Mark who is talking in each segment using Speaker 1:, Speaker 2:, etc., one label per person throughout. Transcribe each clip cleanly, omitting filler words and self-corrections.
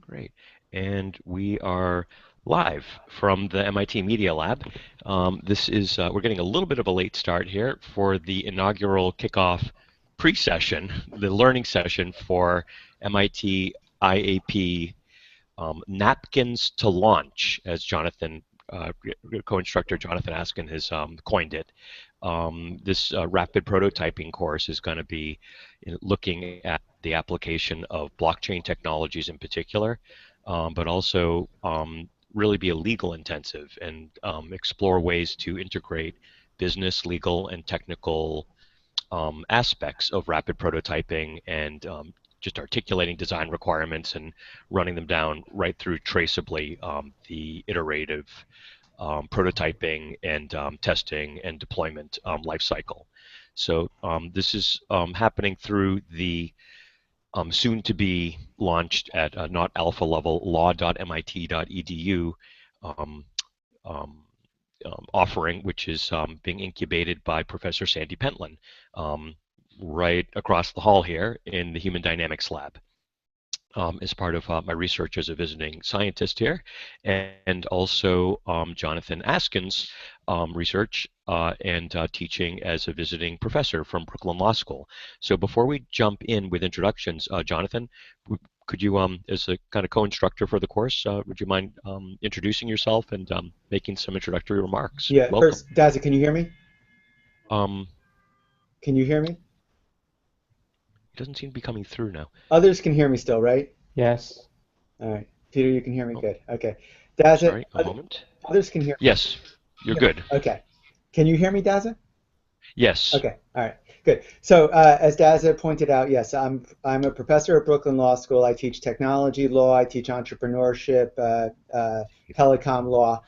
Speaker 1: Great. And we are live from the MIT Media Lab. This is, we're getting a little bit of a late start here for the inaugural kickoff pre-session, the learning session for MIT IAP Napkins to Launch, as Jonathan, co-instructor Jonathan Askin has coined it. This rapid prototyping course is going to be looking at the application of blockchain technologies in particular, but also really be a legal intensive and explore ways to integrate business, legal, and technical aspects of rapid prototyping and just articulating design requirements and running them down right through traceably the iterative prototyping and testing and deployment lifecycle. So this is happening through the soon to be launched at not alpha level law.MIT.edu um, um, offering, which is being incubated by Professor Sandy Pentland right across the hall here in the Human Dynamics Lab. As part of my research as a visiting scientist here, and also Jonathan Askin's research and teaching as a visiting professor from Brooklyn Law School. So before we jump in with introductions, Jonathan, could you, as a kind of co-instructor for the course, would you mind introducing yourself and making some introductory remarks?
Speaker 2: Yeah,
Speaker 1: Welcome.
Speaker 2: first, Daza, can you hear me?
Speaker 1: Um,
Speaker 2: Can you hear me?
Speaker 1: it doesn't seem to be coming through now.
Speaker 2: Others can hear me still, right?
Speaker 3: Yes.
Speaker 2: All right. Peter, you can hear me?
Speaker 1: Oh,
Speaker 2: Good. Okay. Daza,
Speaker 1: sorry, a moment.
Speaker 2: others can hear me.
Speaker 1: Yes, you're good.
Speaker 2: Okay. Can you hear me, Daza?
Speaker 1: Yes.
Speaker 2: Okay. All right. Good. So, as Daza pointed out, yes, I'm a professor at Brooklyn Law School. I teach technology law. I teach entrepreneurship, telecom law.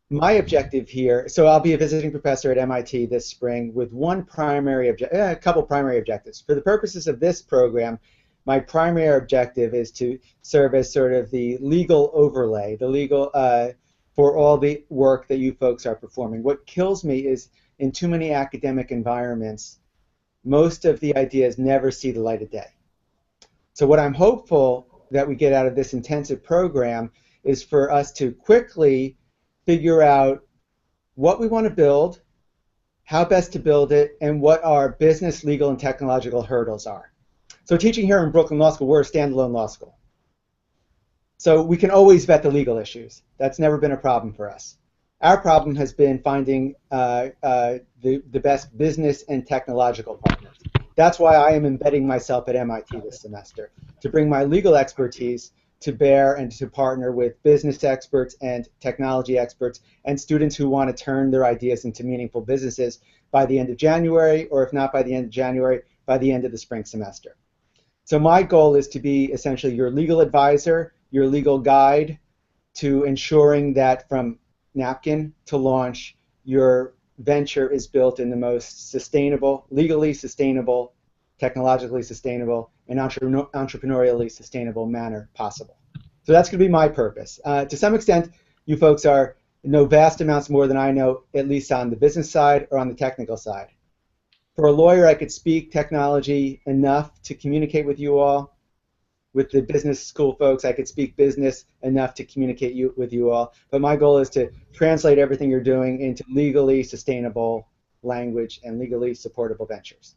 Speaker 2: My objective here, so I'll be a visiting professor at MIT this spring with a couple primary objectives. For the purposes of this program, my primary objective is to serve as sort of the legal overlay, the legal for all the work that you folks are performing. What kills me is in too many academic environments, most of the ideas never see the light of day. So what I'm hopeful that we get out of this intensive program is for us to quickly figure out what we want to build, how best to build it, and what our business, legal, and technological hurdles are. So teaching here in Brooklyn Law School, we're a standalone law school. So we can always vet the legal issues. That's never been a problem for us. Our problem has been finding the best business and technological partners. That's why I am embedding myself at MIT this semester, to bring my legal expertise to bear and to partner with business experts and technology experts and students who want to turn their ideas into meaningful businesses by the end of January, or if not by the end of January, by the end of the spring semester. So my goal is to be essentially your legal advisor, your legal guide to ensuring that from napkin to launch, your venture is built in the most sustainable, legally sustainable, technologically sustainable, and entrepreneurially sustainable manner possible. So that's going to be my purpose. To some extent, you folks know vast amounts more than I know, at least on the business side or on the technical side. For a lawyer, I could speak technology enough to communicate with you all. With the business school folks, I could speak business enough to communicate with you all. But my goal is to translate everything you're doing into legally sustainable language and legally supportable ventures.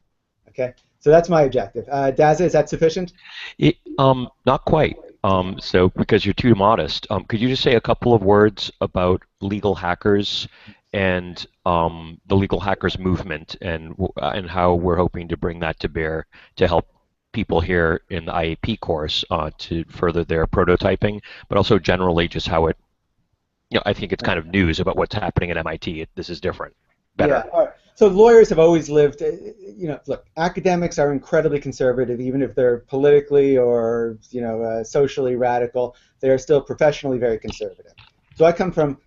Speaker 2: Okay? So that's my objective. Daza, is that sufficient?
Speaker 1: Not quite. So because you're too modest, could you just say a couple of words about legal hackers and the legal hackers movement and how we're hoping to bring that to bear to help people here in the IAP course to further their prototyping, but also generally just how it, I think it's kind of news about what's happening at MIT. This is different, better.
Speaker 2: Yeah. All right. So lawyers have always lived, look, academics are incredibly conservative, even if they're politically or, socially radical, they're still professionally very conservative. So I come from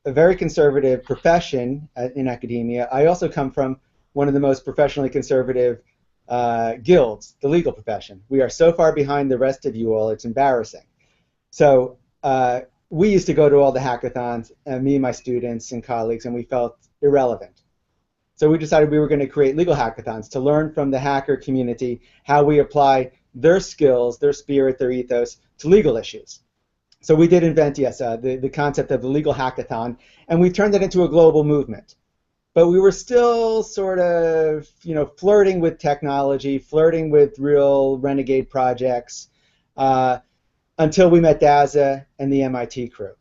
Speaker 2: a very conservative profession in academia. I also come from one of the most professionally conservative guilds, the legal profession. We are so far behind the rest of you all, it's embarrassing. So we used to go to all the hackathons, me and my students and colleagues, and we felt irrelevant. So we decided we were going to create legal hackathons to learn from the hacker community how we apply their skills, their spirit, their ethos to legal issues. So we did invent, yes, the concept of the legal hackathon, and we turned it into a global movement. But we were still sort of, flirting with technology, flirting with real renegade projects, until we met Daza and the MIT crew.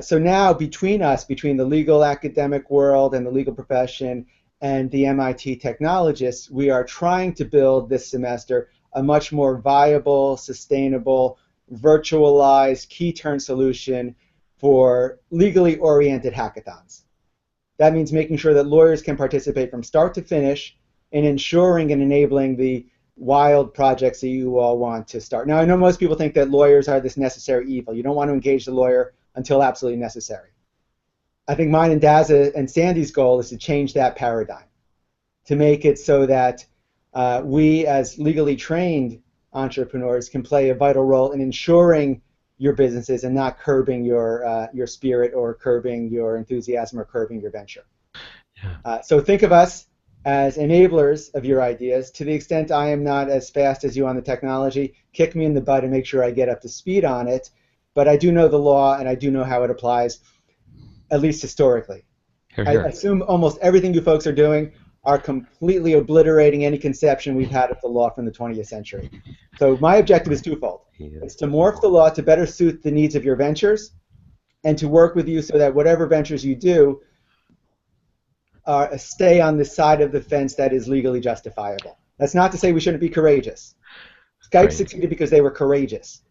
Speaker 2: So now between us, between the legal academic world and the legal profession and the MIT technologists, we are trying to build this semester a much more viable, sustainable, virtualized key turn solution for legally oriented hackathons. That means making sure that lawyers can participate from start to finish in ensuring and enabling the wild projects that you all want to start. Now, I know most people think that lawyers are this necessary evil. You don't want to engage the lawyer until absolutely necessary. I think mine and Daza and Sandy's goal is to change that paradigm, to make it so that we as legally trained entrepreneurs can play a vital role in ensuring your businesses and not curbing your spirit or curbing your enthusiasm or curbing your venture.
Speaker 1: Yeah.
Speaker 2: So think of us as enablers of your ideas. To the extent I am not as fast as you on the technology, kick me in the butt and make sure I get up to speed on it. But I do know the law and I do know how it applies, at least historically.
Speaker 1: Here,
Speaker 2: I
Speaker 1: here.
Speaker 2: assume almost everything you folks are doing are completely obliterating any conception we've had of the law from the 20th century. So my objective is twofold. It's to morph the law to better suit the needs of your ventures and to work with you so that whatever ventures you do stay on the side of the fence that is legally justifiable. That's not to say we shouldn't be courageous. Skype succeeded because they were courageous.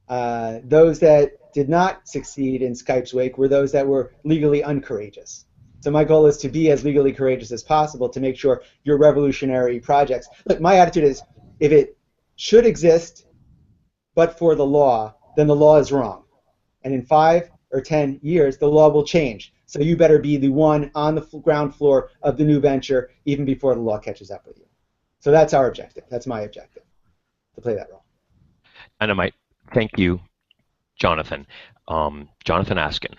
Speaker 2: Those that did not succeed in Skype's wake were those that were legally uncourageous. So my goal is to be as legally courageous as possible to make sure your revolutionary projects. Look, my attitude is if it should exist but for the law, then the law is wrong. And in 5 or 10 years, the law will change. So you better be the one on the ground floor of the new venture even before the law catches up with you. So that's our objective. That's my objective, to play that role.
Speaker 1: And I might thank you, Jonathan. Jonathan Askin.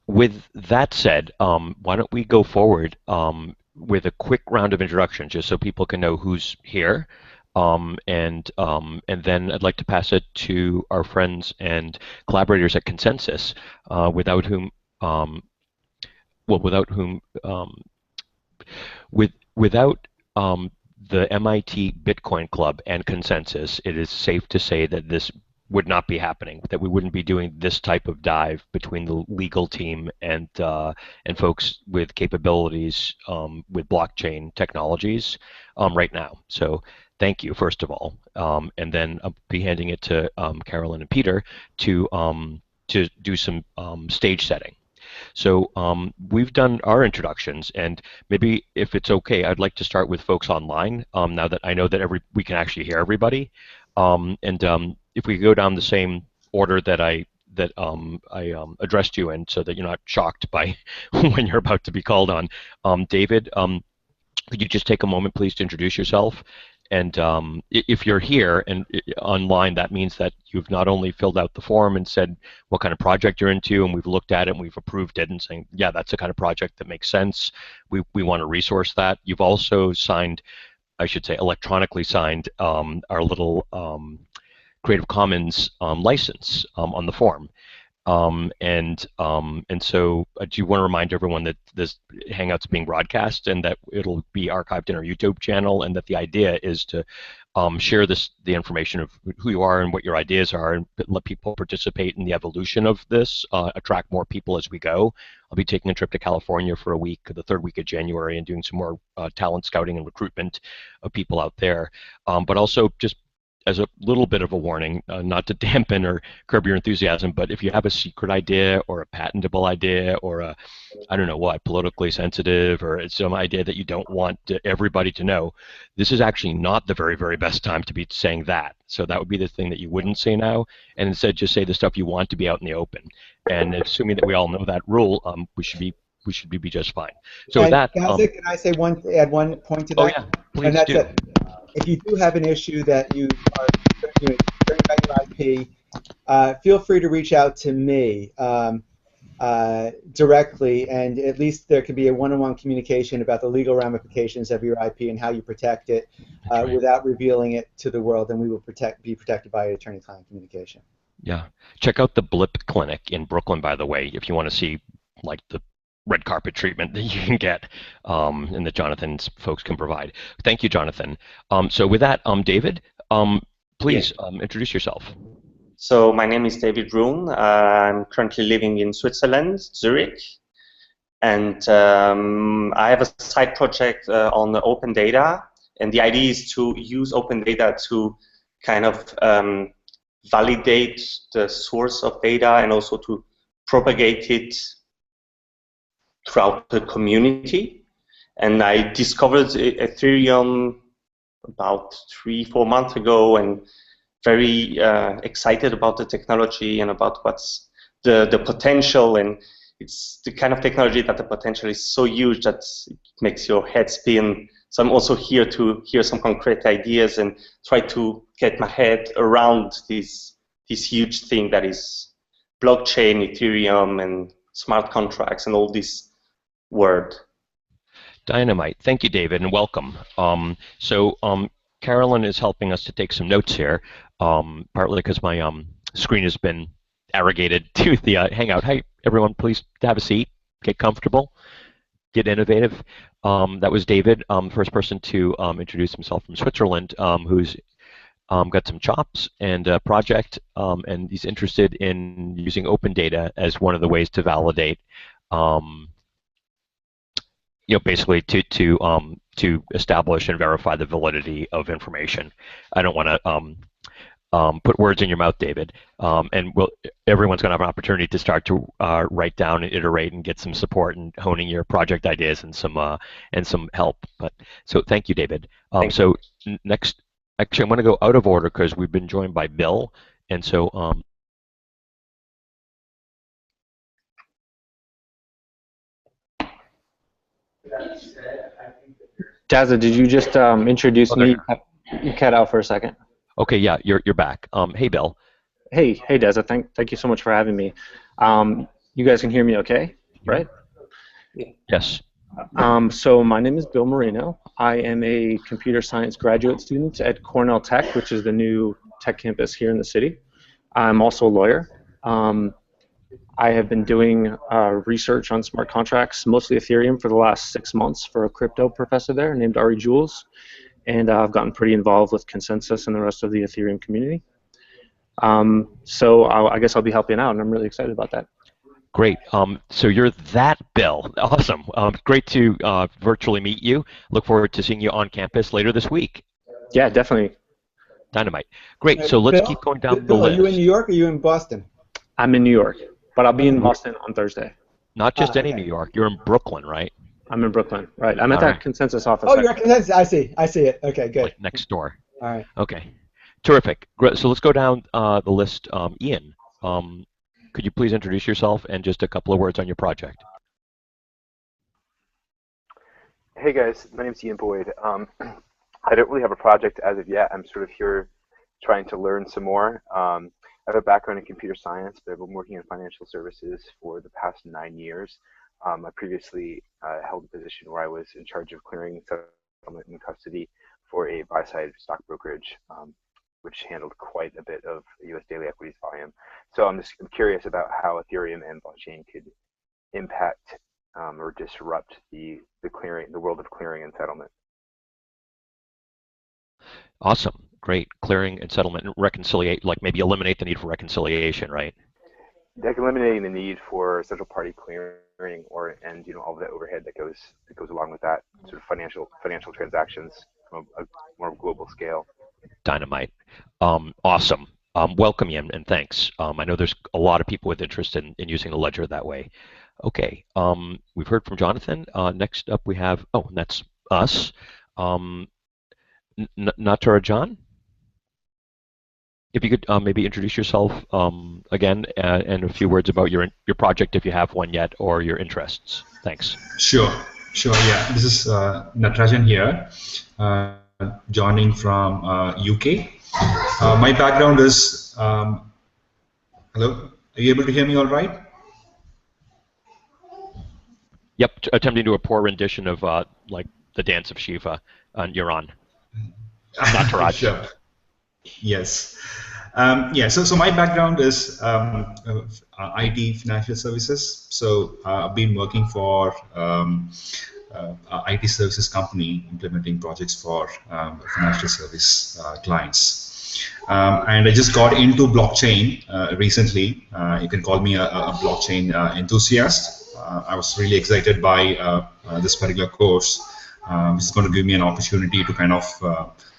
Speaker 1: With that said, why don't we go forward with a quick round of introductions, just so people can know who's here, and then I'd like to pass it to our friends and collaborators at ConsenSys, without whom, without the MIT Bitcoin Club and ConsenSys, it is safe to say that this would not be happening, that we wouldn't be doing this type of dive between the legal team and folks with capabilities with blockchain technologies right now. So thank you, first of all. And then I'll be handing it to Carolyn and Peter to do some stage setting. So we've done our introductions, and maybe if it's okay, I'd like to start with folks online, now that I know that we can actually hear everybody. If we go down the same order that I addressed you in, so that you're not shocked by when you're about to be called on. David, could you just take a moment, please, to introduce yourself? And if you're here and online, that means that you've not only filled out the form and said what kind of project you're into, and we've looked at it and we've approved it and saying, yeah, that's the kind of project that makes sense. We want to resource that. You've also signed, I should say, electronically signed our little Creative Commons license on the form. And so I do want to remind everyone that this Hangout's being broadcast and that it'll be archived in our YouTube channel, and that the idea is to share the information of who you are and what your ideas are, and let people participate in the evolution of this, attract more people as we go. I'll be taking a trip to California for a week, the third week of January, and doing some more talent scouting and recruitment of people out there. But also just as a little bit of a warning, not to dampen or curb your enthusiasm, but if you have a secret idea or a patentable idea or a, I don't know what, politically sensitive, or it's some idea that you don't want everybody to know, this is actually not the very, very best time to be saying that. So that would be the thing that you wouldn't say now, and instead just say the stuff you want to be out in the open. And assuming that we all know that rule, we should be just fine. So with that,
Speaker 2: can I say add one point to that?
Speaker 1: Oh yeah, please do.
Speaker 2: That if you do have an issue that you are concerned about your IP, feel free to reach out to me. directly, and at least there could be a one-on-one communication about the legal ramifications of your IP and how you protect it
Speaker 1: Right.
Speaker 2: without revealing it to the world, and we will be protected by attorney-client communication.
Speaker 1: Yeah. Check out the Blip Clinic in Brooklyn, by the way, if you want to see like the red carpet treatment that you can get and that Jonathan's folks can provide. Thank you, Jonathan. So with that, David, please introduce yourself.
Speaker 3: So my name is David Roon. I'm currently living in Switzerland, Zurich. And I have a side project on the open data. And the idea is to use open data to kind of validate the source of data and also to propagate it throughout the community. And I discovered Ethereum about 3-4 months ago, and very excited about the technology and about what's the potential. And it's the kind of technology that the potential is so huge that it makes your head spin. So I'm also here to hear some concrete ideas and try to get my head around this huge thing that is blockchain, Ethereum, and smart contracts and all this word.
Speaker 1: Dynamite. Thank you, David, and welcome. Carolyn is helping us to take some notes here, partly because my screen has been arrogated to the Hangout. Hi, everyone. Please have a seat. Get comfortable. Get innovative. That was David, first person to introduce himself from Switzerland, who's got some chops and a project, and he's interested in using open data as one of the ways to validate, basically to establish and verify the validity of information. I don't want to put words in your mouth, David, and everyone's going to have an opportunity to start to write down and iterate and get some support and honing your project ideas and some help. So thank you, David. So next, actually, I'm going to go out of order because we've been joined by Bill, and so.
Speaker 4: Dazza, did you just introduce me? You cut out for a second.
Speaker 1: Okay, yeah, you're back. Hey, Bill.
Speaker 4: Hey, Dazza. Thank you so much for having me. You guys can hear me, okay? Right?
Speaker 1: Yes.
Speaker 4: So my name is Bill Marino. I am a computer science graduate student at Cornell Tech, which is the new tech campus here in the city. I'm also a lawyer. I have been doing research on smart contracts, mostly Ethereum, for the last 6 months for a crypto professor there named Ari Jules. And I've gotten pretty involved with ConsenSys and the rest of the Ethereum community. So I guess I'll be helping out, and I'm really excited about that.
Speaker 1: Great. So you're that Bill. Awesome. Great to virtually meet you. Look forward to seeing you on campus later this week.
Speaker 4: Yeah, definitely.
Speaker 1: Dynamite. Great. So let's keep going down the list.
Speaker 2: Are you in New York or are you in Boston?
Speaker 4: I'm in New York, but I'll be in Boston on Thursday.
Speaker 1: Not just any New York. You're in Brooklyn, right?
Speaker 4: I'm in Brooklyn, right. I'm at that ConsenSys office.
Speaker 2: Oh, you're at ConsenSys. I see it. Okay, good.
Speaker 1: Like next door.
Speaker 2: All right.
Speaker 1: Okay. Terrific. So let's go down the list. Ian, could you please introduce yourself and just a couple of words on your project?
Speaker 5: Hey guys, my name's Ian Boyd. I don't really have a project as of yet. I'm sort of here trying to learn some more. I have a background in computer science, but I've been working in financial services for the past 9 years. I previously held a position where I was in charge of clearing, settlement, and custody for a buy-side stock brokerage, which handled quite a bit of U.S. daily equities volume. So I'm curious about how Ethereum and blockchain could impact or disrupt the world of clearing and settlement.
Speaker 1: Awesome. Great. Clearing and settlement and reconciliate, like maybe eliminate the need for reconciliation, right?
Speaker 5: Like eliminating the need for central party clearing and all of the overhead that goes along with that, sort of financial transactions from a more global scale.
Speaker 1: Dynamite. Awesome. Welcome, Ian, and thanks. I know there's a lot of people with interest in using the ledger that way. Okay. We've heard from Jonathan. Next up we have, that's us. Natarajan, if you could maybe introduce yourself again and a few words about your project if you have one yet or your interests. Thanks.
Speaker 6: Sure. Yeah, this is Natarajan here, joining from UK. My background is hello. Are you able to hear me all right?
Speaker 1: Yep, attempting to do a poor rendition of like the dance of Shiva. You're on. Nataraj.
Speaker 6: Sure. Yes. Yeah, so my background is IT financial services. So I've been working for IT services company implementing projects for financial service clients. And I just got into blockchain recently. You can call me a blockchain enthusiast. I was really excited by this particular course, which is going to give me an opportunity to kind of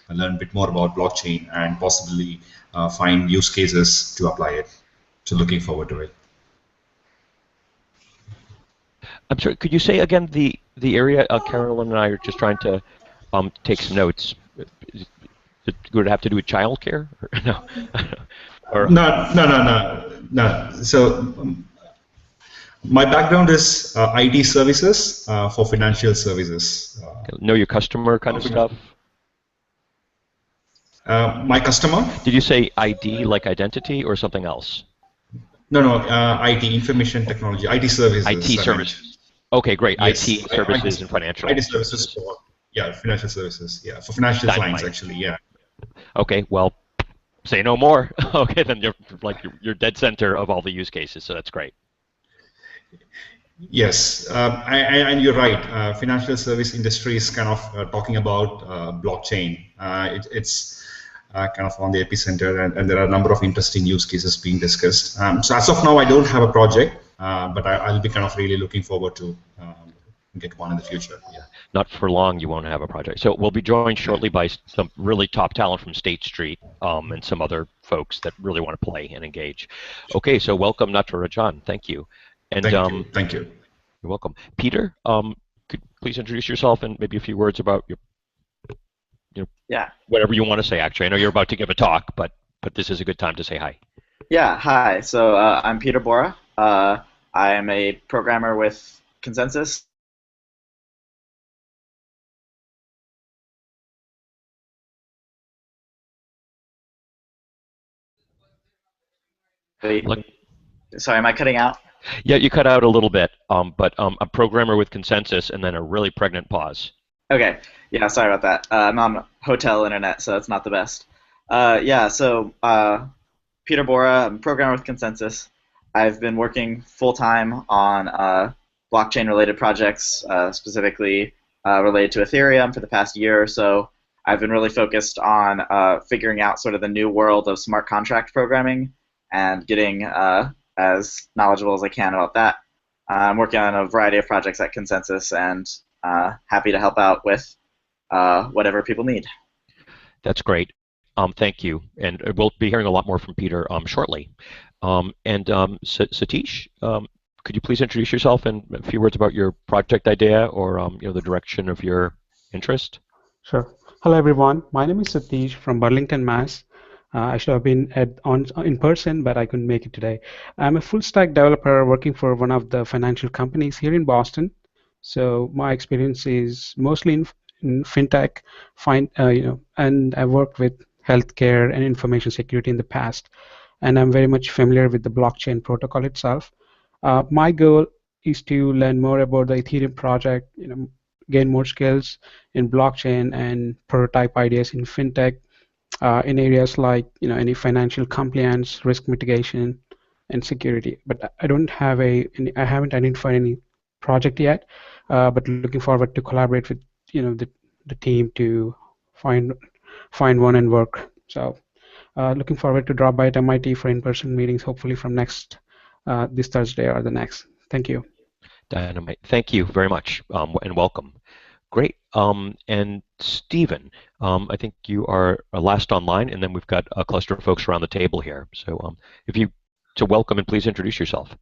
Speaker 6: learn a bit more about blockchain and possibly find use cases to apply it. So looking forward to it.
Speaker 1: I'm sorry, could you say again the area? Carolyn and I are just trying to take some notes. Would it have to do with childcare? No. Or,
Speaker 6: No. So my background is IT services for financial services.
Speaker 1: know your customer kind of stuff?
Speaker 6: My customer?
Speaker 1: Did you say ID like identity or something else?
Speaker 6: No, IT, information technology, IT services.
Speaker 1: IT services. Okay, great.
Speaker 6: Yes,
Speaker 1: IT services and financial
Speaker 6: IT services for, yeah, financial services. Yeah, for financial clients, actually, yeah.
Speaker 1: Okay, well, say no more. Okay, then you're dead center of all the use cases, so that's great.
Speaker 6: Yes, and you're right. Financial service industry is kind of talking about blockchain. It's kind of on the epicenter, and there are a number of interesting use cases being discussed. So as of now, I don't have a project, but I'll be kind of really looking forward to get one in the future. Yeah.
Speaker 1: Not for long, you won't have a project. So we'll be joined shortly by some really top talent from State Street and some other folks that really want to play and engage. Okay, so welcome, Natarajan. Thank you. And
Speaker 6: Thank you.
Speaker 1: You're welcome. Peter, could you please introduce yourself and maybe a few words about your, whatever you want to say. Actually, I know you're about to give a talk, but this is a good time to say hi.
Speaker 7: Yeah, hi. So I'm Peter Bora. I am a programmer with ConsenSys. Sorry, am I cutting out?
Speaker 1: Yeah, you cut out a little bit, but a programmer with ConsenSys and then a really pregnant pause.
Speaker 7: Okay, yeah, sorry about that. I'm on hotel internet, so it's not the best. So Peter Bora, I'm a programmer with ConsenSys. I've been working full-time on blockchain-related projects, specifically related to Ethereum for the past year or so. I've been really focused on figuring out sort of the new world of smart contract programming and getting as knowledgeable as I can about that. I'm working on a variety of projects at ConsenSys and happy to help out with whatever people need.
Speaker 1: That's great. Thank you. And we'll be hearing a lot more from Peter shortly. Satish, could you please introduce yourself and a few words about your project idea or the direction of your interest?
Speaker 8: Sure. Hello, everyone. My name is Satish from Burlington, Mass. I should have been in person, but I couldn't make it today. I'm a full-stack developer working for one of the financial companies here in Boston. So my experience is mostly in fintech, and I've worked with healthcare and information security in the past, and I'm very much familiar with the blockchain protocol itself. My goal is to learn more about the Ethereum project, gain more skills in blockchain and prototype ideas in fintech, in areas like any financial compliance, risk mitigation, and security. But I haven't identified any project yet. But looking forward to collaborate with the team to find one and work. So looking forward to drop by at MIT for in-person meetings, hopefully from this Thursday or the next. Thank you.
Speaker 1: Dynamite. Thank you very much and welcome. Great. And Stephen, I think you are last online, and then we've got a cluster of folks around the table here. So welcome and please introduce yourself.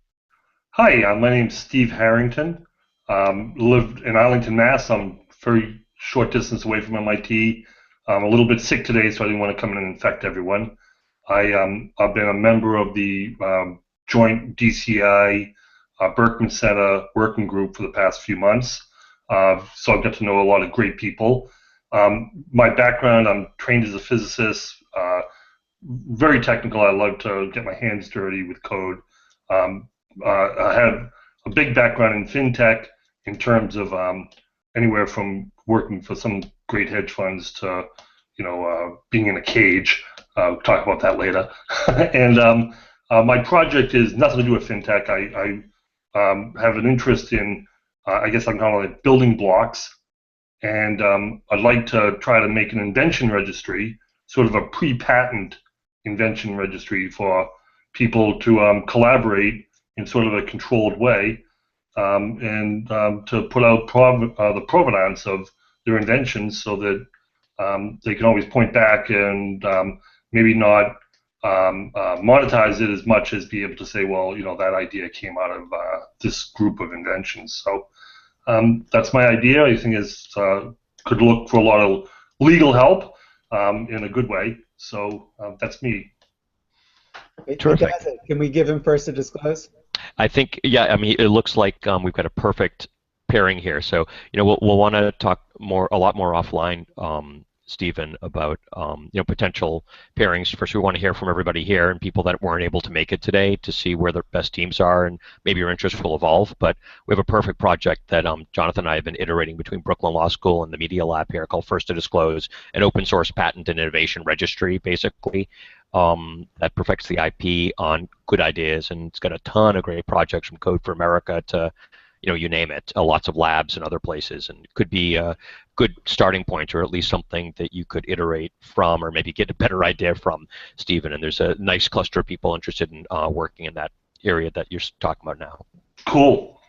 Speaker 9: Hi, my name's Steve Harrington. Live in Arlington, Mass. I'm very short distance away from MIT. I'm a little bit sick today, so I didn't want to come in and infect everyone. I've been a member of the joint DCI Berkman Center working group for the past few months. So I've got to know a lot of great people. My background, I'm trained as a physicist, very technical. I love to get my hands dirty with code. I have a big background in fintech in terms of anywhere from working for some great hedge funds to, being in a cage. We'll talk about that later. And my project is nothing to do with fintech. I have an interest in, I guess I'm calling it building blocks, and I'd like to try to make an invention registry, sort of a pre-patent invention registry for people to collaborate in sort of a controlled way, and to put out the provenance of their inventions so that they can always point back and maybe not monetize it as much as be able to say, well, that idea came out of this group of inventions. So that's my idea. I think is could look for a lot of legal help in a good way. So that's me.
Speaker 1: Terrific.
Speaker 2: Can we give him first to disclose?
Speaker 1: I think, yeah, I mean, it looks like we've got a perfect pairing here. So, we'll want to talk a lot more offline, Stephen, about potential pairings. First, we want to hear from everybody here and people that weren't able to make it today to see where the best teams are, and maybe your interests will evolve. But we have a perfect project that Jonathan and I have been iterating between Brooklyn Law School and the Media Lab here, called First to Disclose, an open source patent and innovation registry, basically, that perfects the IP on good ideas, and it's got a ton of great projects from Code for America to, you name it, lots of labs and other places, and it could be a good starting point, or at least something that you could iterate from, or maybe get a better idea from, Stephen. And there's a nice cluster of people interested in working in that area that you're talking about now.
Speaker 9: Cool.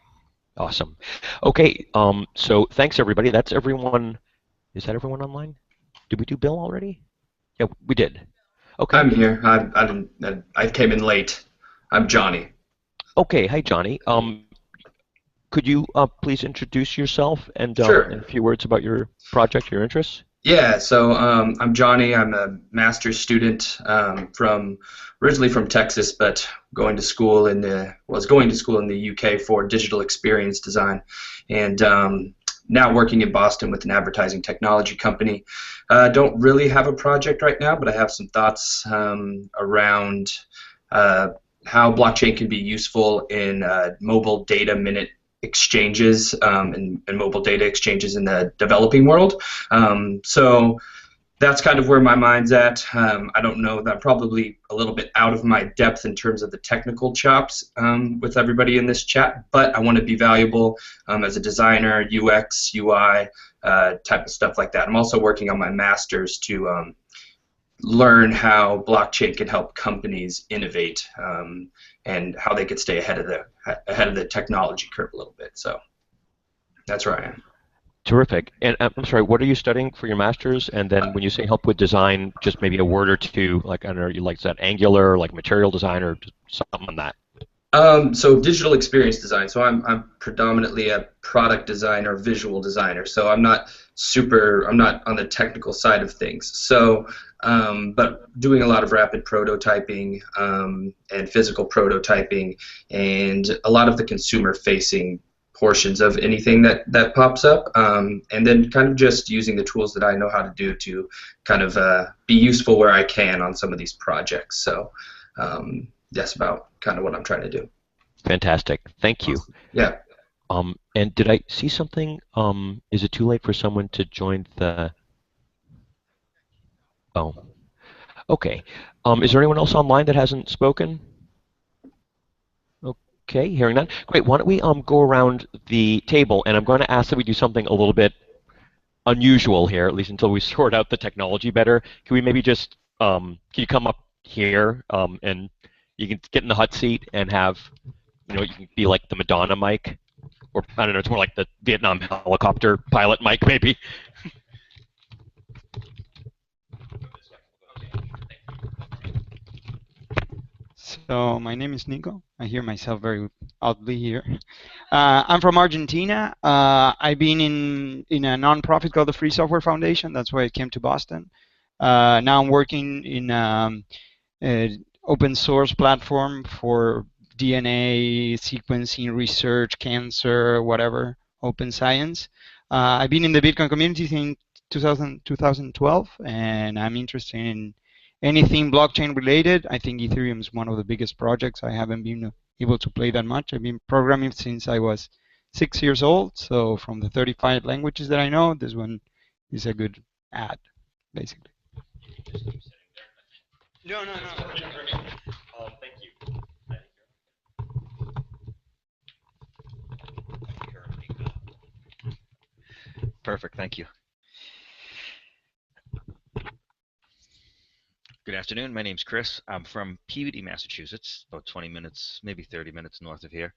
Speaker 1: Awesome. Okay, so thanks everybody. That's everyone. Is that everyone online? Did we do Bill already? Yeah, we did. Okay.
Speaker 10: I'm here. I came in late. I'm Johnny.
Speaker 1: Okay. Hi, Johnny. Could you please introduce yourself and
Speaker 10: Sure.
Speaker 1: a few words about your project, your interests?
Speaker 10: Yeah. So I'm Johnny. I'm a master's student originally from Texas, but was going to school in the UK for digital experience design, and now working in Boston with an advertising technology company. Don't really have a project right now, but I have some thoughts around how blockchain can be useful in mobile data minute exchanges and mobile data exchanges in the developing world. So that's kind of where my mind's at. I don't know, that I'm probably a little bit out of my depth in terms of the technical chops with everybody in this chat, but I want to be valuable as a designer, UX, UI, type of stuff like that. I'm also working on my master's to learn how blockchain can help companies innovate and how they could stay ahead of the technology curve a little bit. So that's where I am.
Speaker 1: Terrific. And I'm sorry, what are you studying for your master's? And then when you say help with design, just maybe a word or two, like, I don't know, you like that Angular, like material design, or just something on that?
Speaker 10: So digital experience design. So I'm predominantly a product designer, visual designer. So I'm not on the technical side of things. So, but doing a lot of rapid prototyping and physical prototyping, and a lot of the consumer-facing portions of anything that pops up, and then kind of just using the tools that I know how to do to kind of be useful where I can on some of these projects. So that's about kind of what I'm trying to do.
Speaker 1: Fantastic. Thank you.
Speaker 10: Yeah.
Speaker 1: And did I see something? Is it too late for someone to join the... Oh. Okay. Is there anyone else online that hasn't spoken? Okay, hearing that. Great. Why don't we go around the table, and I'm going to ask that we do something a little bit unusual here, at least until we sort out the technology better. Can we maybe just, can you come up here, and you can get in the hot seat and have, you can be like the Madonna mic, or I don't know, it's more like the Vietnam helicopter pilot mic, maybe.
Speaker 11: So my name is Nico. I hear myself very oddly here. I'm from Argentina. I've been in a nonprofit called the Free Software Foundation. That's why I came to Boston. Now I'm working in an open source platform for DNA sequencing research, cancer, whatever, open science. I've been in the Bitcoin community since 2012, and I'm interested in anything blockchain related. I think Ethereum is one of the biggest projects. I haven't been able to play that much. I've been programming since I was 6 years old. So from the 35 languages that I know, this one is a good add, basically. No.
Speaker 1: Thank you. Perfect. Thank you.
Speaker 12: Good afternoon. My name's Chris. I'm from Peabody, Massachusetts, about 20 minutes, maybe 30 minutes north of here.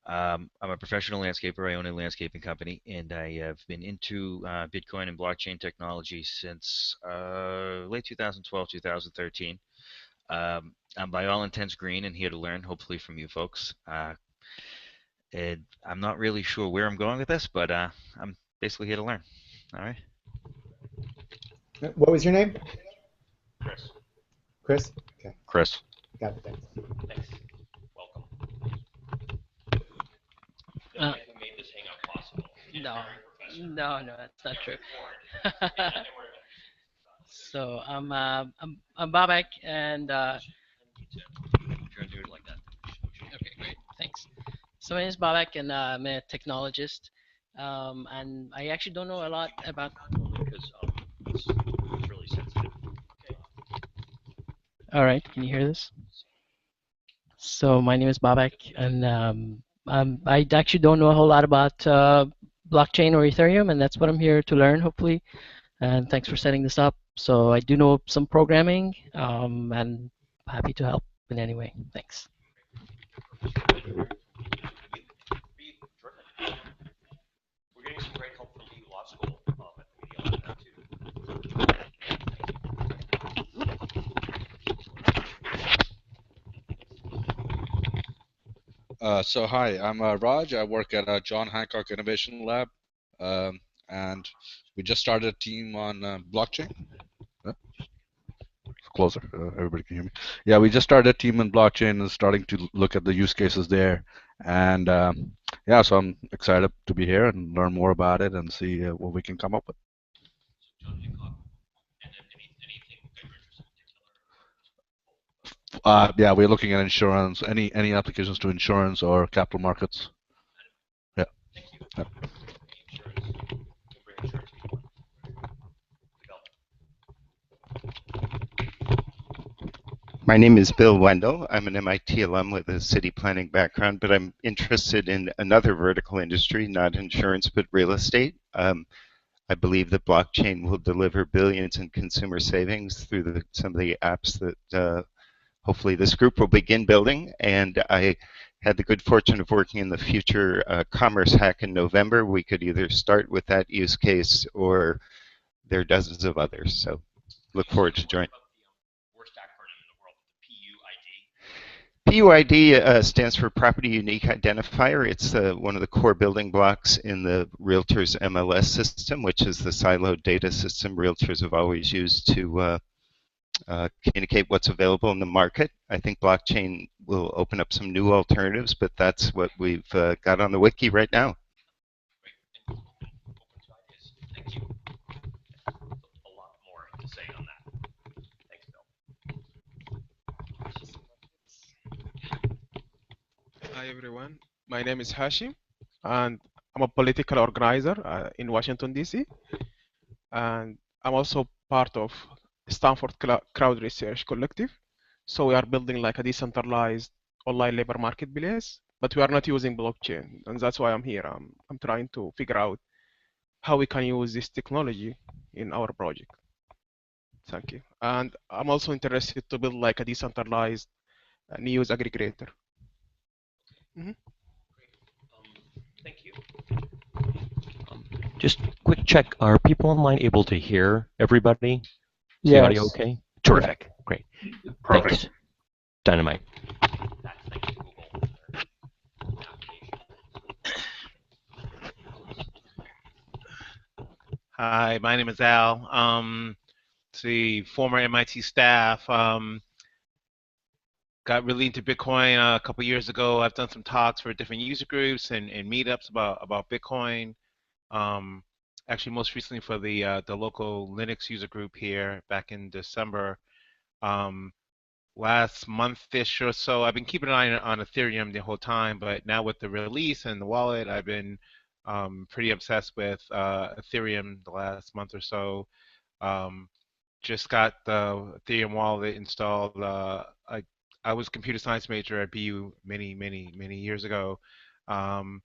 Speaker 12: I'm a professional landscaper. I own a landscaping company, and I have been into Bitcoin and blockchain technology since late 2012, 2013. I'm by all intents green and here to learn, hopefully from you folks. And I'm not really sure where I'm going with this, but I'm basically here to learn. All right.
Speaker 2: What was your name?
Speaker 1: Chris.
Speaker 2: Chris? Okay.
Speaker 1: Chris.
Speaker 2: Got it. Thanks.
Speaker 1: Thanks. Welcome. The man who made this hangout possible.
Speaker 13: No, that's not true. So I'm Babak, and okay, great, thanks. So my name is Babak, and I'm a technologist, and I actually don't know a lot about.
Speaker 1: Because it's really sensitive. Okay.
Speaker 13: All right, can you hear this? So my name is Babak, and I actually don't know a whole lot about blockchain or Ethereum, and that's what I'm here to learn, hopefully. And thanks for setting this up. So I do know some programming, and happy to help in any way. Thanks.
Speaker 1: We're getting some great help from the law school at the Media Lab now too.
Speaker 14: So hi, I'm Raj. I work at John Hancock Innovation Lab, and we just started a team on blockchain. Closer, everybody can hear me. Yeah, we just started a team in blockchain and starting to look at the use cases there. And yeah, so I'm excited to be here and learn more about it and see what we can come up with. Yeah, we're looking at insurance, any applications to insurance or capital markets. Yeah. Yeah.
Speaker 15: My name is Bill Wendell. I'm an MIT alum with a city planning background, but I'm interested in another vertical industry, not insurance, but real estate. I believe that blockchain will deliver billions in consumer savings through some of the apps that hopefully this group will begin building. And I had the good fortune of working in the Future Commerce Hack in November. We could either start with that use case or there are dozens of others. So look forward to joining. PUID stands for Property Unique Identifier. It's one of the core building blocks in the Realtors MLS system, which is the siloed data system Realtors have always used to communicate what's available in the market. I think blockchain will open up some new alternatives, but that's what we've got on the wiki right now.
Speaker 1: Thank you. A lot more to say on that. Thanks, Bill.
Speaker 16: Hi everyone, my name is Hashim and I'm a political organizer in Washington DC, and I'm also part of Stanford Crowd Research Collective. So we are building like a decentralized online labor marketplace, but we are not using blockchain, and that's why I'm here. I'm trying to figure out how we can use this technology in our project. Thank you. And I'm also interested to build like a decentralized news aggregator. Mm-hmm.
Speaker 1: Thank you. Just quick check, are people online able to hear everybody? Is the audio okay? Terrific. Great.
Speaker 9: Perfect.
Speaker 1: Thanks. Dynamite.
Speaker 17: Hi, my name is Al. The former MIT staff. Got really into Bitcoin a couple years ago. I've done some talks for different user groups and meetups about Bitcoin. Actually, most recently for the local Linux user group here back in December. last month-ish or so. I've been keeping an eye on Ethereum the whole time, but now with the release and the wallet, I've been pretty obsessed with Ethereum the last month or so. Um, just got the Ethereum wallet installed. I was a computer science major at BU many years ago. Um,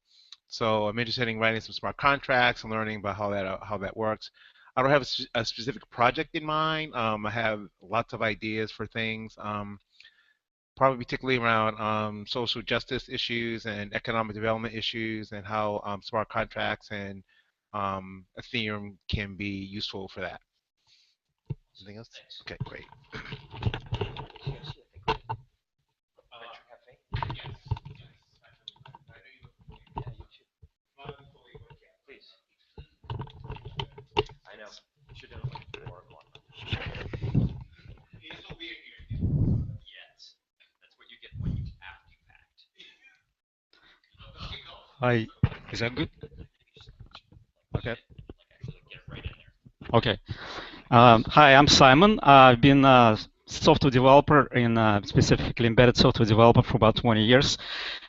Speaker 17: so I'm interested in writing some smart contracts and learning about how that works. I don't have a specific project in mind. I have lots of ideas for things, probably particularly around social justice issues and economic development issues, and how smart contracts and Ethereum can be useful for that. Anything else? Okay, great.
Speaker 1: I know. You should have like Oracle on Yes. That's what you get when you act, you act.
Speaker 18: Hi, is that good? Okay. Okay. Hi, I'm Simon. I've been a software developer specifically embedded software developer for about 20 years.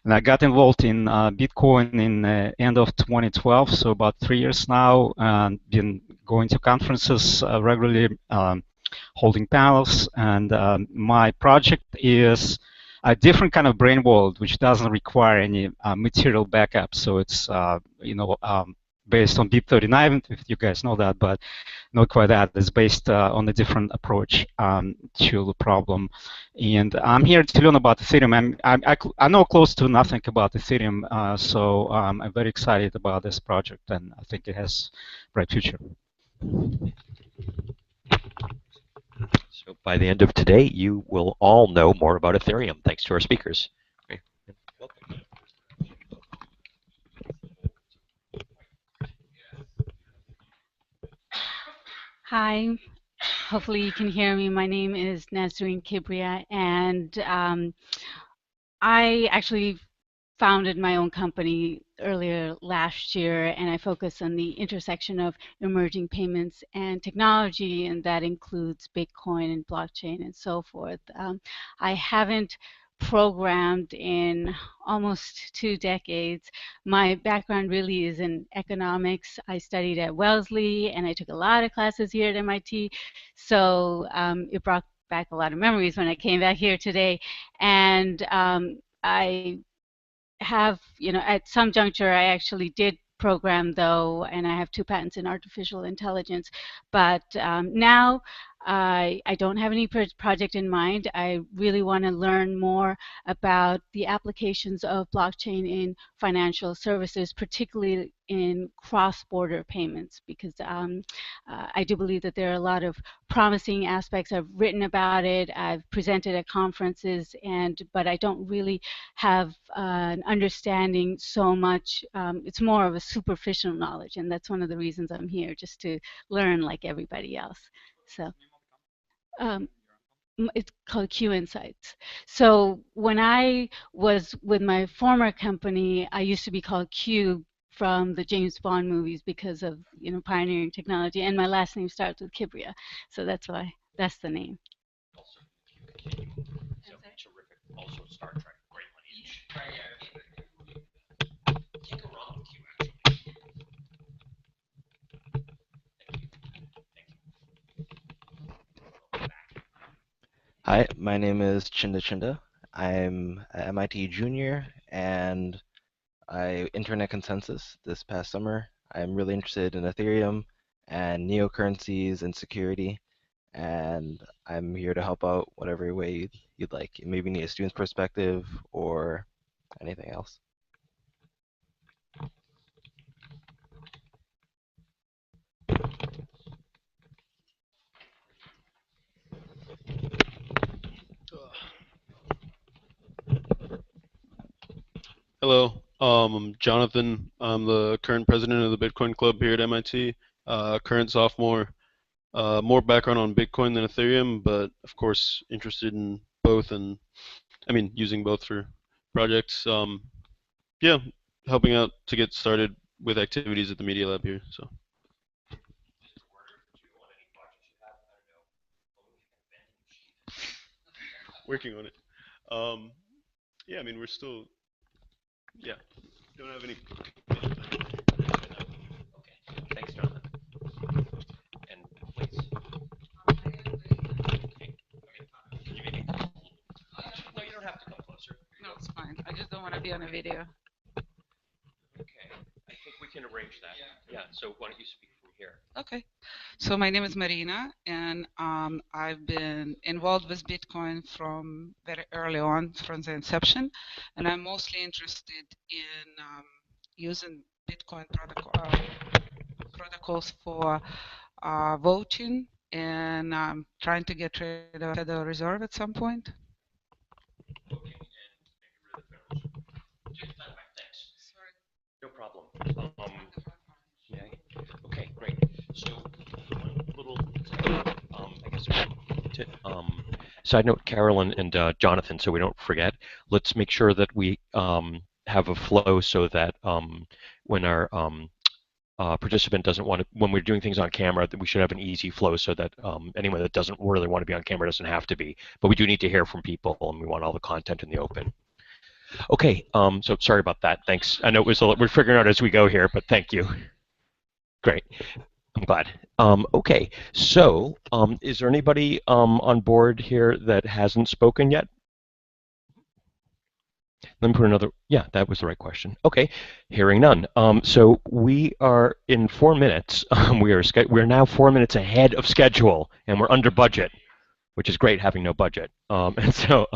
Speaker 18: And I got involved in Bitcoin in end of 2012, so about 3 years now, and been going to conferences regularly, holding panels. And my project is a different kind of brain world, which doesn't require any material backup. So it's, based on BIP39, if you guys know that, but not quite that. It's based on a different approach to the problem. And I'm here to learn about Ethereum. I know close to nothing about Ethereum, so I'm very excited about this project, and I think it has a bright future.
Speaker 1: So by the end of today, you will all know more about Ethereum, thanks to our speakers. Okay.
Speaker 19: Hi, hopefully you can hear me. My name is Nazreen Kibria, and I actually founded my own company earlier last year, and I focus on the intersection of emerging payments and technology, and that includes Bitcoin and blockchain and so forth. I haven't programmed in almost 2 decades. My background really is in economics. I studied at Wellesley, and I took a lot of classes here at MIT, so it brought back a lot of memories when I came back here today. And I have, at some juncture, I actually did program though, and I have 2 patents in artificial intelligence. But now I don't have any project in mind. I really want to learn more about the applications of blockchain in financial services, particularly in cross-border payments, because I do believe that there are a lot of promising aspects. I've written about it, I've presented at conferences, but I don't really have an understanding so much. It's more of a superficial knowledge, and that's one of the reasons I'm here, just to learn like everybody else. So it's called Q Insights. So when I was with my former company, I used to be called Q from the James Bond movies because of pioneering technology, and my last name starts with Kibria, so that's why that's the name.
Speaker 1: So terrific. Also Star Trek, great lineage. Can't go wrong with you, actually.
Speaker 20: Hi, my name is Chinda. I'm an MIT junior, and I interned at ConsenSys this past summer. I'm really interested in Ethereum and neocurrencies and security, and I'm here to help out whatever way you'd like. You maybe need a student's perspective or anything else.
Speaker 21: Hello, I'm Jonathan. I'm the current president of the Bitcoin Club here at MIT. Current sophomore. More background on Bitcoin than Ethereum, but of course interested in both, and I mean using both for projects. Yeah, helping out to get started with activities at the Media Lab here. So. working on it. Yeah, I mean, we're still, yeah, don't have any. Okay, thanks, Jonathan. And please. No, you don't have to come closer.
Speaker 3: No, it's fine. I just don't want to be on a video.
Speaker 21: Okay, I think we can arrange that. Yeah, so why don't you speak from here?
Speaker 3: Okay. So my name is Marina, and I've been involved with Bitcoin from very early on, from the inception, and I'm mostly interested in using Bitcoin protocols for voting, and trying to get rid of the Federal Reserve at some point.
Speaker 21: No problem. Yeah. Okay, great. So one little, I guess, side note, Carolyn and Jonathan, so we don't forget. Let's make sure that we have a flow so that when our participant doesn't want to, when we're doing things on camera, that we should have an easy flow so that anyone that doesn't really want to be on camera doesn't have to be. But we do need to hear from people, and we want all the content in the open. Okay, so sorry about that. Thanks. I know it was we're figuring out as we go here, but thank you. Great. I'm glad. Okay, so is there anybody on board here that hasn't spoken yet? Let me put another, yeah, that was the right question. Okay, hearing none. So we are in 4 minutes. We're now 4 minutes ahead of schedule, and we're under budget, which is great having no budget. And so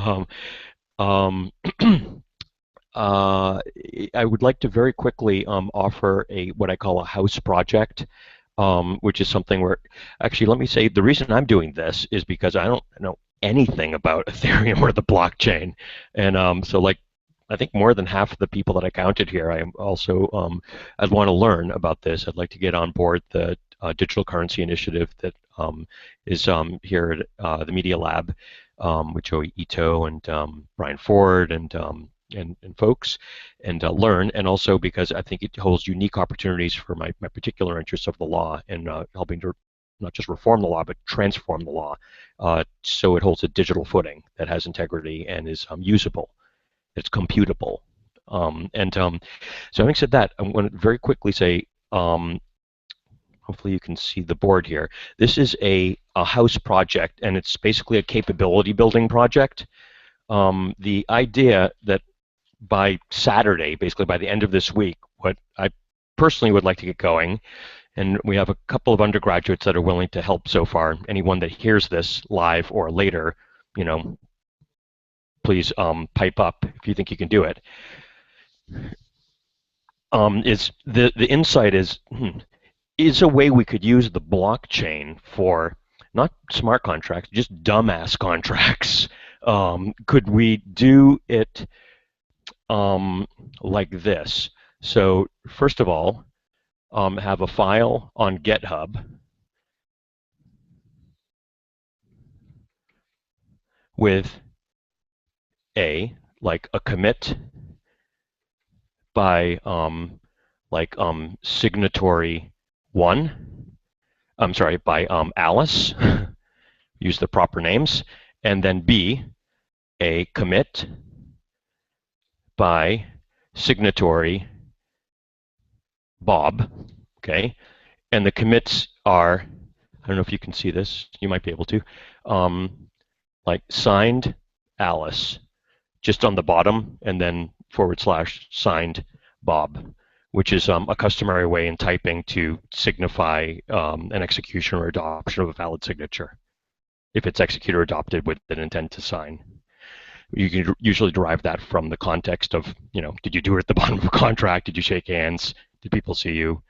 Speaker 21: I would like to very quickly offer what I call a house project, which is something where, actually, let me say the reason I'm doing this is because I don't know anything about Ethereum or the blockchain, and so like I think more than half of the people that I counted here, I am also I'd want to learn about this. I'd like to get on board the digital currency initiative that is here at the Media Lab with Joey Ito and Brian Ford and folks, and learn, and also because I think it holds unique opportunities for my particular interests of the law and helping to not just reform the law, but transform the law so it holds a digital footing that has integrity and is usable, it's computable. So having said that, I'm going to very quickly say, hopefully you can see the board here. This is a house project, and it's basically a capability building project. The idea that by Saturday, basically by the end of this week, what I personally would like to get going, and we have a couple of undergraduates that are willing to help so far. Anyone that hears this live or later, you know, please pipe up if you think you can do it. Is the insight is a way we could use the blockchain for not smart contracts, just dumbass contracts. Could we do it like this? So first of all, have a file on GitHub with like a commit by signatory 1. I'm sorry, by Alice. Use the proper names, and then B, a commit by signatory Bob. Okay, and the commits are, I don't know if you can see this, you might be able to, like signed Alice, just on the bottom, and then / signed Bob, which is a customary way in typing to signify an execution or adoption of a valid signature, if it's executed or adopted with an intent to sign. You can usually derive that from the context of, you know, did you do it at the bottom of a contract? Did you shake hands? Did people see you?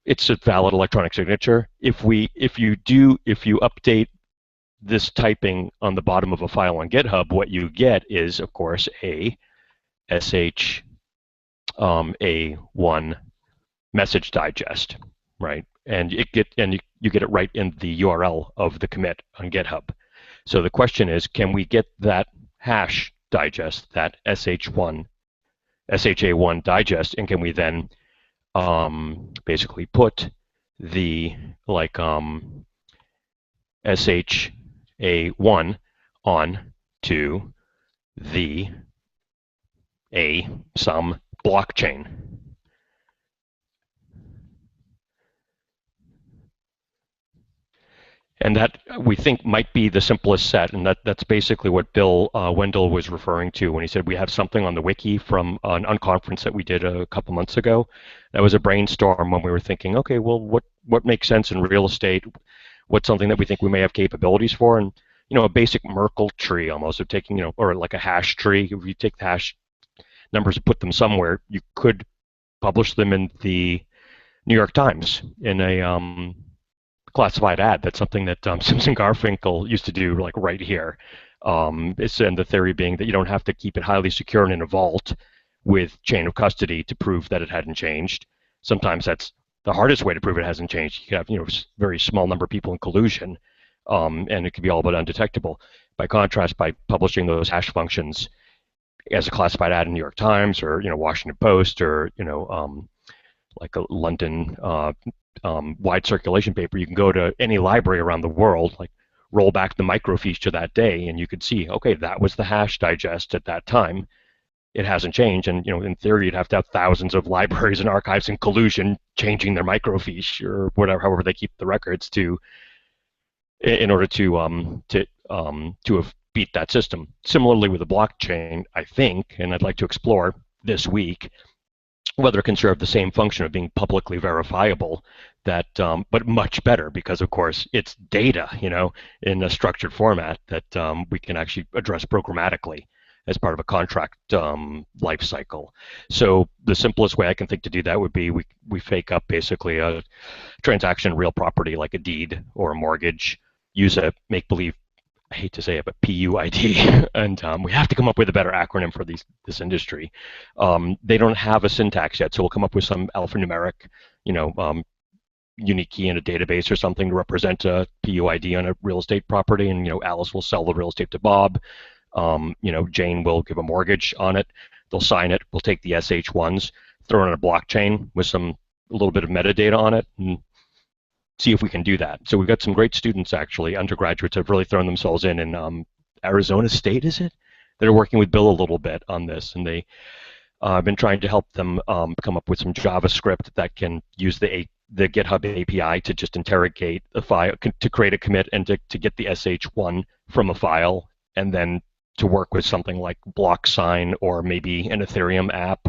Speaker 21: It's a valid electronic signature. If you update this typing on the bottom of a file on GitHub, what you get is, of course, a SHA-1 message digest, right? And you get it right in the URL of the commit on GitHub. So the question is, can we get that hash digest, that SHA-1 digest, and can we then basically put the SHA-1
Speaker 1: on to some blockchain. And that we think might be the simplest set, and that's basically what Bill Wendell was referring to when he said we have something on the wiki from an unconference that we did a couple months ago. That was a brainstorm when we were thinking, okay, well, what makes sense in real estate? What's something that we think we may have capabilities for? And a basic Merkle tree almost of taking, or like a hash tree. If you take the hash numbers and put them somewhere, you could publish them in the New York Times in a classified ad. That's something that Simpson Garfinkel used to do, like right here. And the theory being that you don't have to keep it highly secure in a vault with chain of custody to prove that it hadn't changed. Sometimes that's the hardest way to prove it hasn't changed. You could have very small number of people in collusion, and it could be all but undetectable. By contrast, by publishing those hash functions as a classified ad in New York Times or Washington Post or like a London wide circulation paper, you can go to any library around the world, like roll back the microfiche to that day, and you could see, okay, that was the hash digest at that time. It hasn't changed, and in theory, you'd have to have thousands of libraries and archives in collusion changing their microfiche or whatever, however they keep the records in order to have beat that system. Similarly with the blockchain, I think, and I'd like to explore this week whether it can serve the same function of being publicly verifiable, but much better because, of course, it's data, in a structured format that we can actually address programmatically as part of a contract life cycle. So the simplest way I can think to do that would be we fake up basically a transaction real property like a deed or a mortgage, use a make-believe, I hate to say it, but PUID, and we have to come up with a better acronym for this industry. They don't have a syntax yet, so we'll come up with some alphanumeric, unique key in a database or something to represent a PUID on a real estate property, and Alice will sell the real estate to Bob. Jane will give a mortgage on it. They'll sign it. We'll take the SH1s, throw it on a blockchain with a little bit of metadata on it, and see if we can do that. So we've got some great students, actually, undergraduates have really thrown themselves in Arizona State, is it? That are working with Bill a little bit on this, and they have been trying to help them come up with some JavaScript that can use the GitHub API to just interrogate the file, to create a commit and to get the SH1 from a file, and then to work with something like BlockSign or maybe an Ethereum app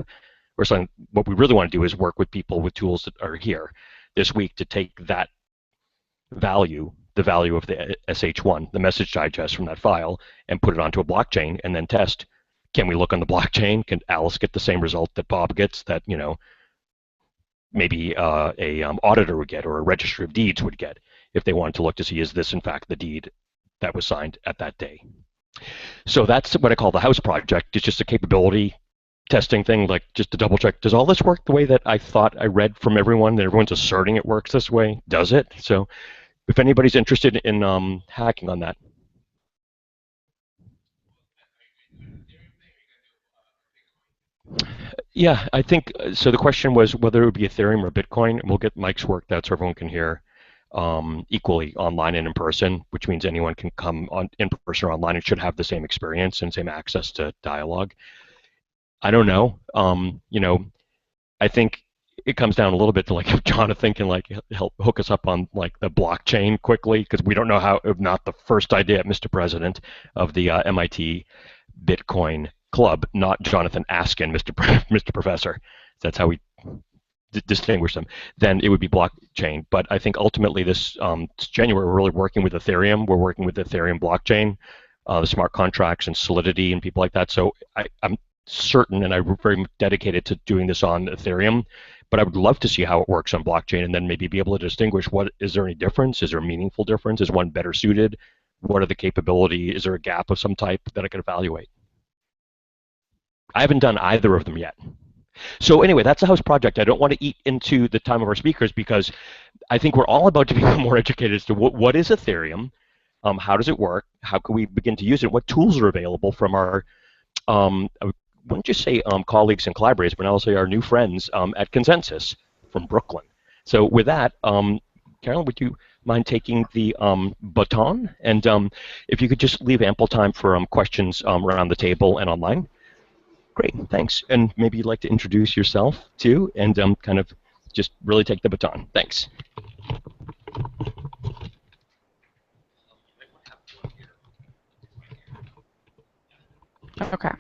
Speaker 1: or something. What we really want to do is work with people with tools that are here this week to take that value, the value of the SH1, the message digest from that file, and put it onto a blockchain and then test. Can we look on the blockchain? Can Alice get the same result that Bob gets, that maybe a auditor would get or a registry of deeds would get if they wanted to look to see, is this in fact the deed that was signed at that day? So that's what I call the house project. It's just a capability testing thing, like just to double check, does all this work the way that I thought I read from everyone, that everyone's asserting it works this way? Does it? So if anybody's interested in hacking on that. Yeah, I think, so the question was whether it would be Ethereum or Bitcoin, and we'll get Mike's work that so everyone can hear equally online and in person, which means anyone can come on in person or online and should have the same experience and same access to dialogue. I don't know. I think it comes down a little bit to like if Jonathan can like help hook us up on like the blockchain quickly, because we don't know how, if not the first idea, Mr. President of the MIT Bitcoin Club, not Jonathan Askin, Mr. Professor. That's how we distinguish them. Then it would be blockchain. But I think ultimately this January we're really working with Ethereum. We're working with the Ethereum blockchain, the smart contracts and Solidity and people like that. So I'm certain, and I'm very dedicated to doing this on Ethereum, but I would love to see how it works on blockchain and then maybe be able to distinguish, what is there any difference? Is there a meaningful difference? Is one better suited? What are the capability? Is there a gap of some type that I could evaluate? I haven't done either of them yet. So anyway, that's a house project. I don't want to eat into the time of our speakers because I think we're all about to become more educated as to what is Ethereum, how does it work, how can we begin to use it, what tools are available from our I wouldn't just say colleagues and collaborators, but I'll say our new friends at ConsenSys from Brooklyn. So with that, Carolyn, would you mind taking the baton? And if you could just leave ample time for questions around the table and online. Great, thanks. And maybe you'd like to introduce yourself too, and kind of just really take the baton. Thanks.
Speaker 4: Okay.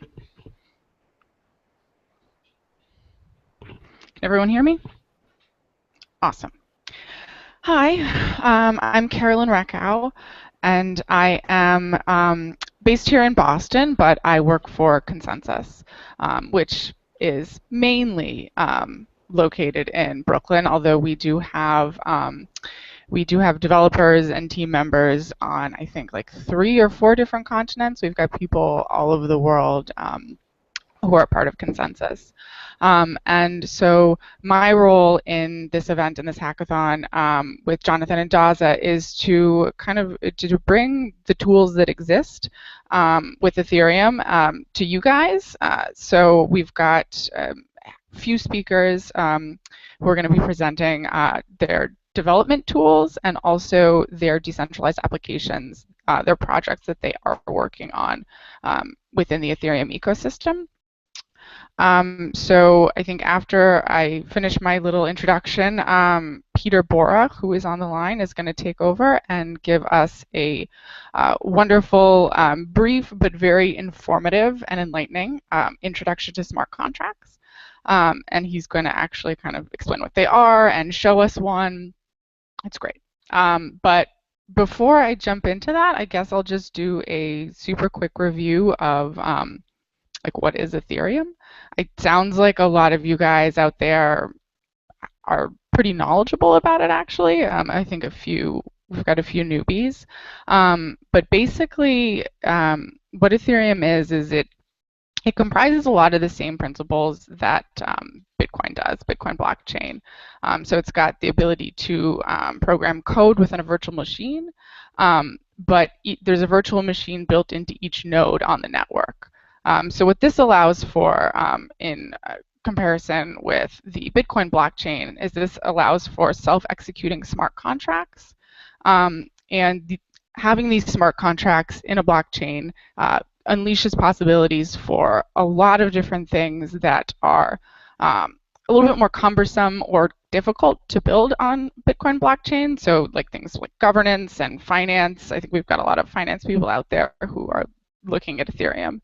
Speaker 4: Can everyone hear me? Awesome. Hi, I'm Carolyn Reckow, and I am based here in Boston, but I work for ConsenSys, which is mainly located in Brooklyn, although we do have developers and team members on, I think, like 3 or 4 different continents. We've got people all over the world who are part of ConsenSys. And so my role in this event, in this hackathon with Jonathan and Daza, is to kind of to bring the tools that exist with Ethereum to you guys. So we've got a few speakers who are going to be presenting their development tools and also their decentralized applications, their projects that they are working on within the Ethereum ecosystem. So I think after I finish my little introduction, Peter Bora, who is on the line, is going to take over and give us a wonderful, brief but very informative and enlightening introduction to smart contracts. And he's going to actually kind of explain what they are and show us one. It's great. But before I jump into that, I guess I'll just do a super quick review of like what is Ethereum. It sounds like a lot of you guys out there are pretty knowledgeable about it, actually. I think we've got a few newbies. But basically, what Ethereum is it comprises a lot of the same principles that Bitcoin does, Bitcoin blockchain. So it's got the ability to program code within a virtual machine, but there's a virtual machine built into each node on the network. So what this allows for in comparison with the Bitcoin blockchain is this allows for self-executing smart contracts. Having these smart contracts in a blockchain unleashes possibilities for a lot of different things that are a little bit more cumbersome or difficult to build on Bitcoin blockchain. So like things like governance and finance. I think we've got a lot of finance people out there who are looking at Ethereum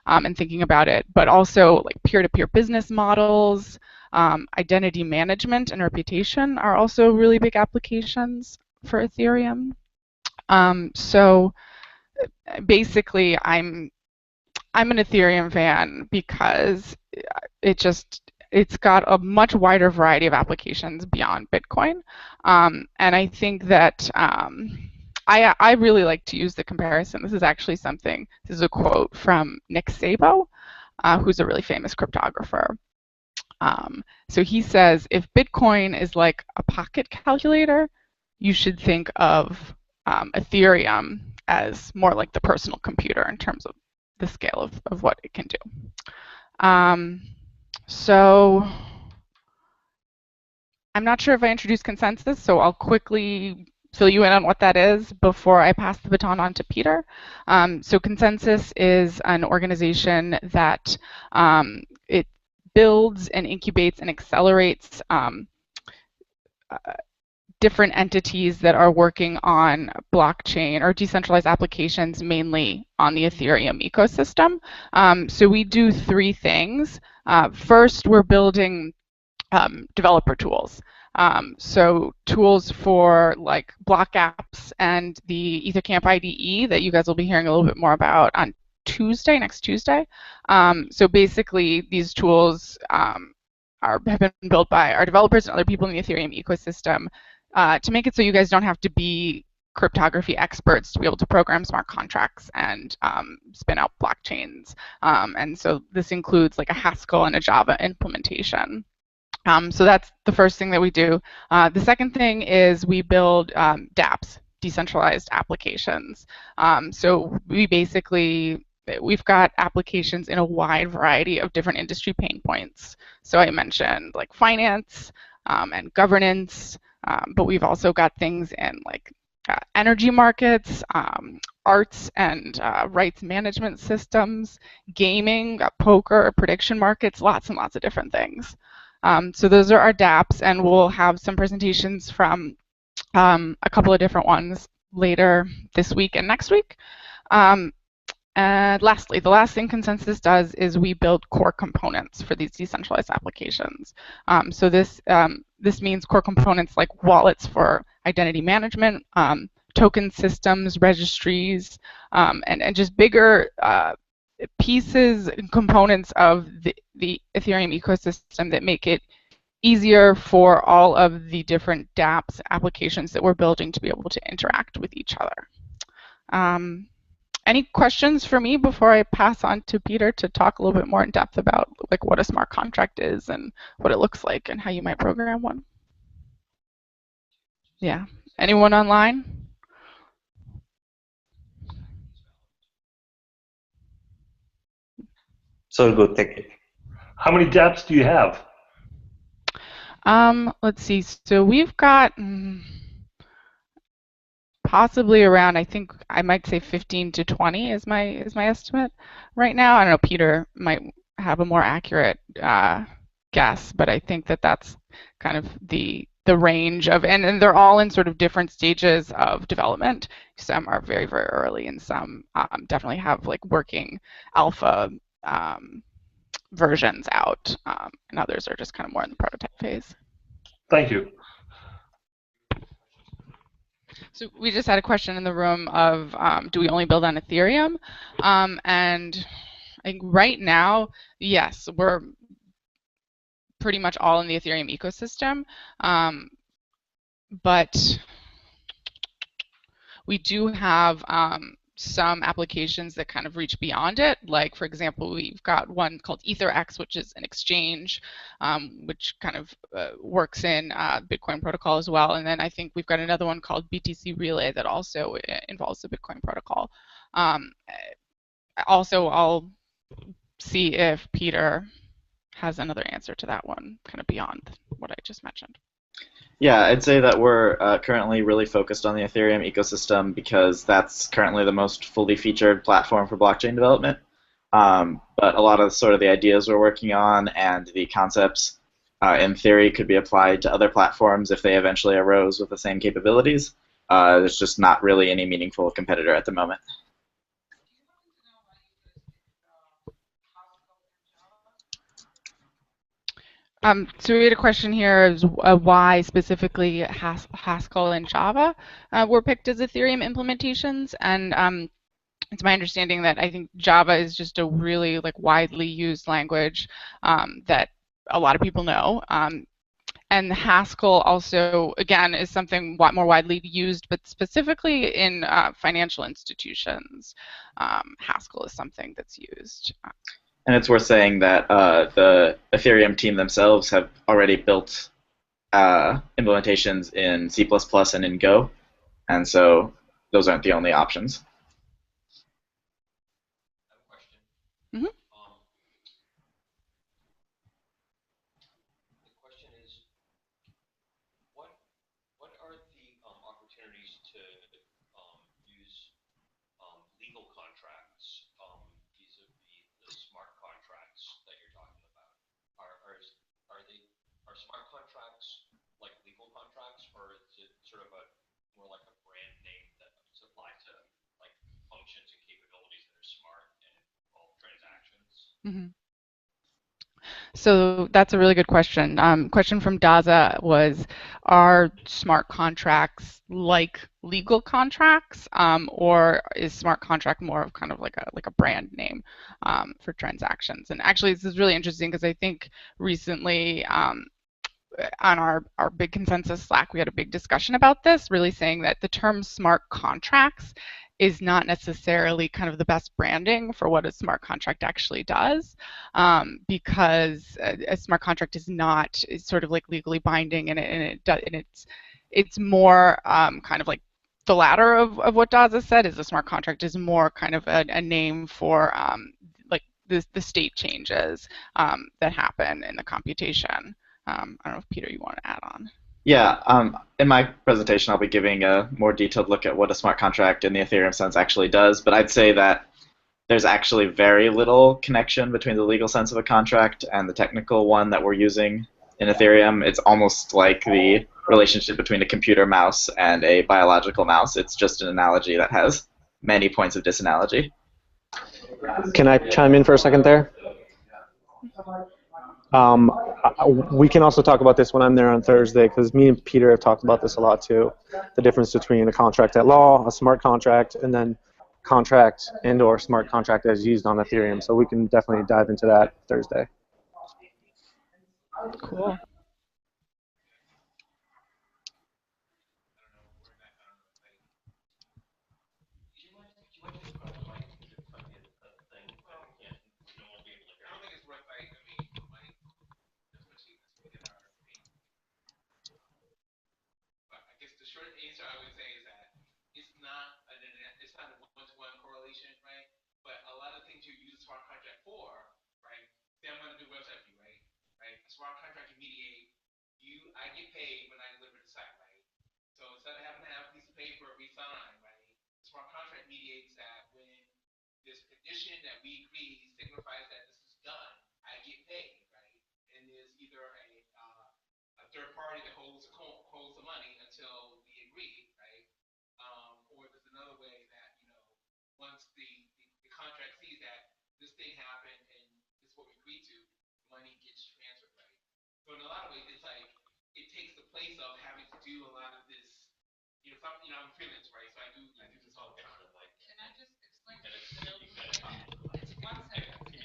Speaker 4: and thinking about it, but also like peer-to-peer business models, identity management and reputation are also really big applications for Ethereum. So basically, I'm an Ethereum fan because it's got a much wider variety of applications beyond Bitcoin, and I think that I really like to use the comparison. This is actually this is a quote from Nick Szabo, who's a really famous cryptographer. So he says, if Bitcoin is like a pocket calculator, you should think of Ethereum as more like the personal computer in terms of the scale of what it can do. So I'm not sure if I introduced ConsenSys, so I'll quickly fill you in on what that is before I pass the baton on to Peter. So ConsenSys is an organization that it builds and incubates and accelerates different entities that are working on blockchain or decentralized applications, mainly on the Ethereum ecosystem. So we do 3 things. First, we're building developer tools. So tools for like block apps and the EtherCamp IDE that you guys will be hearing a little bit more about on next Tuesday. So basically, these tools have been built by our developers and other people in the Ethereum ecosystem to make it so you guys don't have to be cryptography experts to be able to program smart contracts and spin out blockchains. And so this includes like a Haskell and a Java implementation. So that's the first thing that we do. The second thing is we build dapps, decentralized applications. So we've got applications in a wide variety of different industry pain points. So I mentioned like finance and governance, But we've also got things in like energy markets, arts and rights management systems, gaming, poker, prediction markets, lots and lots of different things. So those are our dapps, and we'll have some presentations from a couple of different ones later this week and next week. And lastly, the last thing ConsenSys does is we build core components for these decentralized applications. So this means core components like wallets for identity management, token systems, registries, and just bigger pieces and components of the Ethereum ecosystem that make it easier for all of the different dapps applications that we're building to be able to interact with each other. Any questions for me before I pass on to Peter to talk a little bit more in depth about like what a smart contract is and what it looks like and how you might program one? Yeah. Anyone online?
Speaker 5: So good, thank you.
Speaker 9: How many dapps do you have?
Speaker 4: Let's see. So we've got possibly around, I think I might say 15 to 20 is my estimate right now. I don't know, Peter might have a more accurate guess, but I think that that's kind of the range of, and they're all in sort of different stages of development. Some are very, very early, and some definitely have like working alpha versions out, and others are just kind of more in the prototype phase.
Speaker 9: Thank you.
Speaker 4: So we just had a question in the room of do we only build on Ethereum? And I think right now, yes, we're pretty much all in the Ethereum ecosystem. But we do have some applications that kind of reach beyond it. Like, for example, we've got one called EtherX, which is an exchange, which kind of works in Bitcoin protocol as well. And then I think we've got another one called BTC Relay that also involves the Bitcoin protocol. Also, I'll see if Peter has another answer to that one, kind of beyond what I just mentioned.
Speaker 7: Yeah, I'd say that we're currently really focused on the Ethereum ecosystem because that's currently the most fully featured platform for blockchain development. But a lot of sort of the ideas we're working on and the concepts, in theory, could be applied to other platforms if they eventually arose with the same capabilities. There's just not really any meaningful competitor at the moment.
Speaker 4: So we had a question here is why specifically Haskell and Java were picked as Ethereum implementations, and it's my understanding that I think Java is just a really like widely used language that a lot of people know. And Haskell also, again, is something more widely used, but specifically in financial institutions, Haskell is something that's used.
Speaker 7: And it's worth saying that the Ethereum team themselves have already built implementations in C++ and in Go, and so those aren't the only options.
Speaker 4: Mm-hmm.
Speaker 1: The question is, what are the opportunities to use legal contracts vis-a-vis the smart contracts that you're talking about? Are smart contracts like legal contracts, or is it sort of more like a brand name that's applied to like functions and capabilities that are smart and involve transactions?
Speaker 4: Mm-hmm. So that's a really good question. Question from Daza was, are smart contracts like legal contracts, or is smart contract more of kind of like a brand name for transactions? And actually, this is really interesting because I think recently on our big ConsenSys Slack, we had a big discussion about this, really saying that the term smart contracts is not necessarily kind of the best branding for what a smart contract actually does, because a smart contract is not, it's sort of like legally binding, and it's more kind of like the latter of what Daza said. Is a smart contract is more kind of a name for like the state changes that happen in the computation. I don't know if Peter, you want to add on.
Speaker 7: Yeah, in my presentation, I'll be giving a more detailed look at what a smart contract in the Ethereum sense actually does, but I'd say that there's actually very little connection between the legal sense of a contract and the technical one that we're using in Ethereum. It's almost like the relationship between a computer mouse and a biological mouse. It's just an analogy that has many points of disanalogy.
Speaker 5: Can I chime in for a second there? We can also talk about this when I'm there on Thursday, because me and Peter have talked about this a lot too. The difference between a contract at law, a smart contract, and then contract and/or smart contract as used on Ethereum. So we can definitely dive into that Thursday.
Speaker 4: Cool.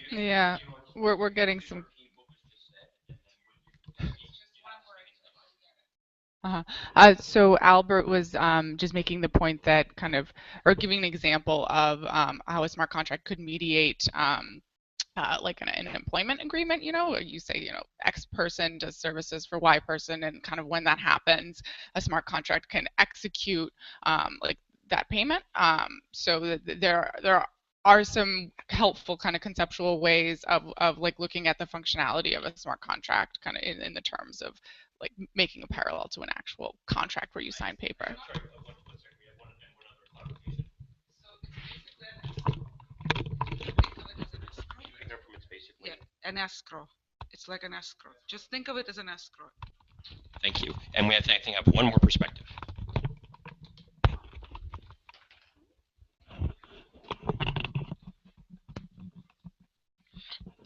Speaker 4: Yeah, we're getting some. So Albert was just making the point that kind of, or giving an example of how a smart contract could mediate like an employment agreement, you know, you say, you know, X person does services for Y person, and kind of when that happens, a smart contract can execute like that payment. So there are some helpful kind of conceptual ways of like looking at the functionality of a smart contract kind of in the terms of like making a parallel to an actual contract where you sign paper.
Speaker 3: Yeah, an escrow. It's like an escrow. Just think of it as an escrow.
Speaker 1: Thank you. And I think I have one more perspective.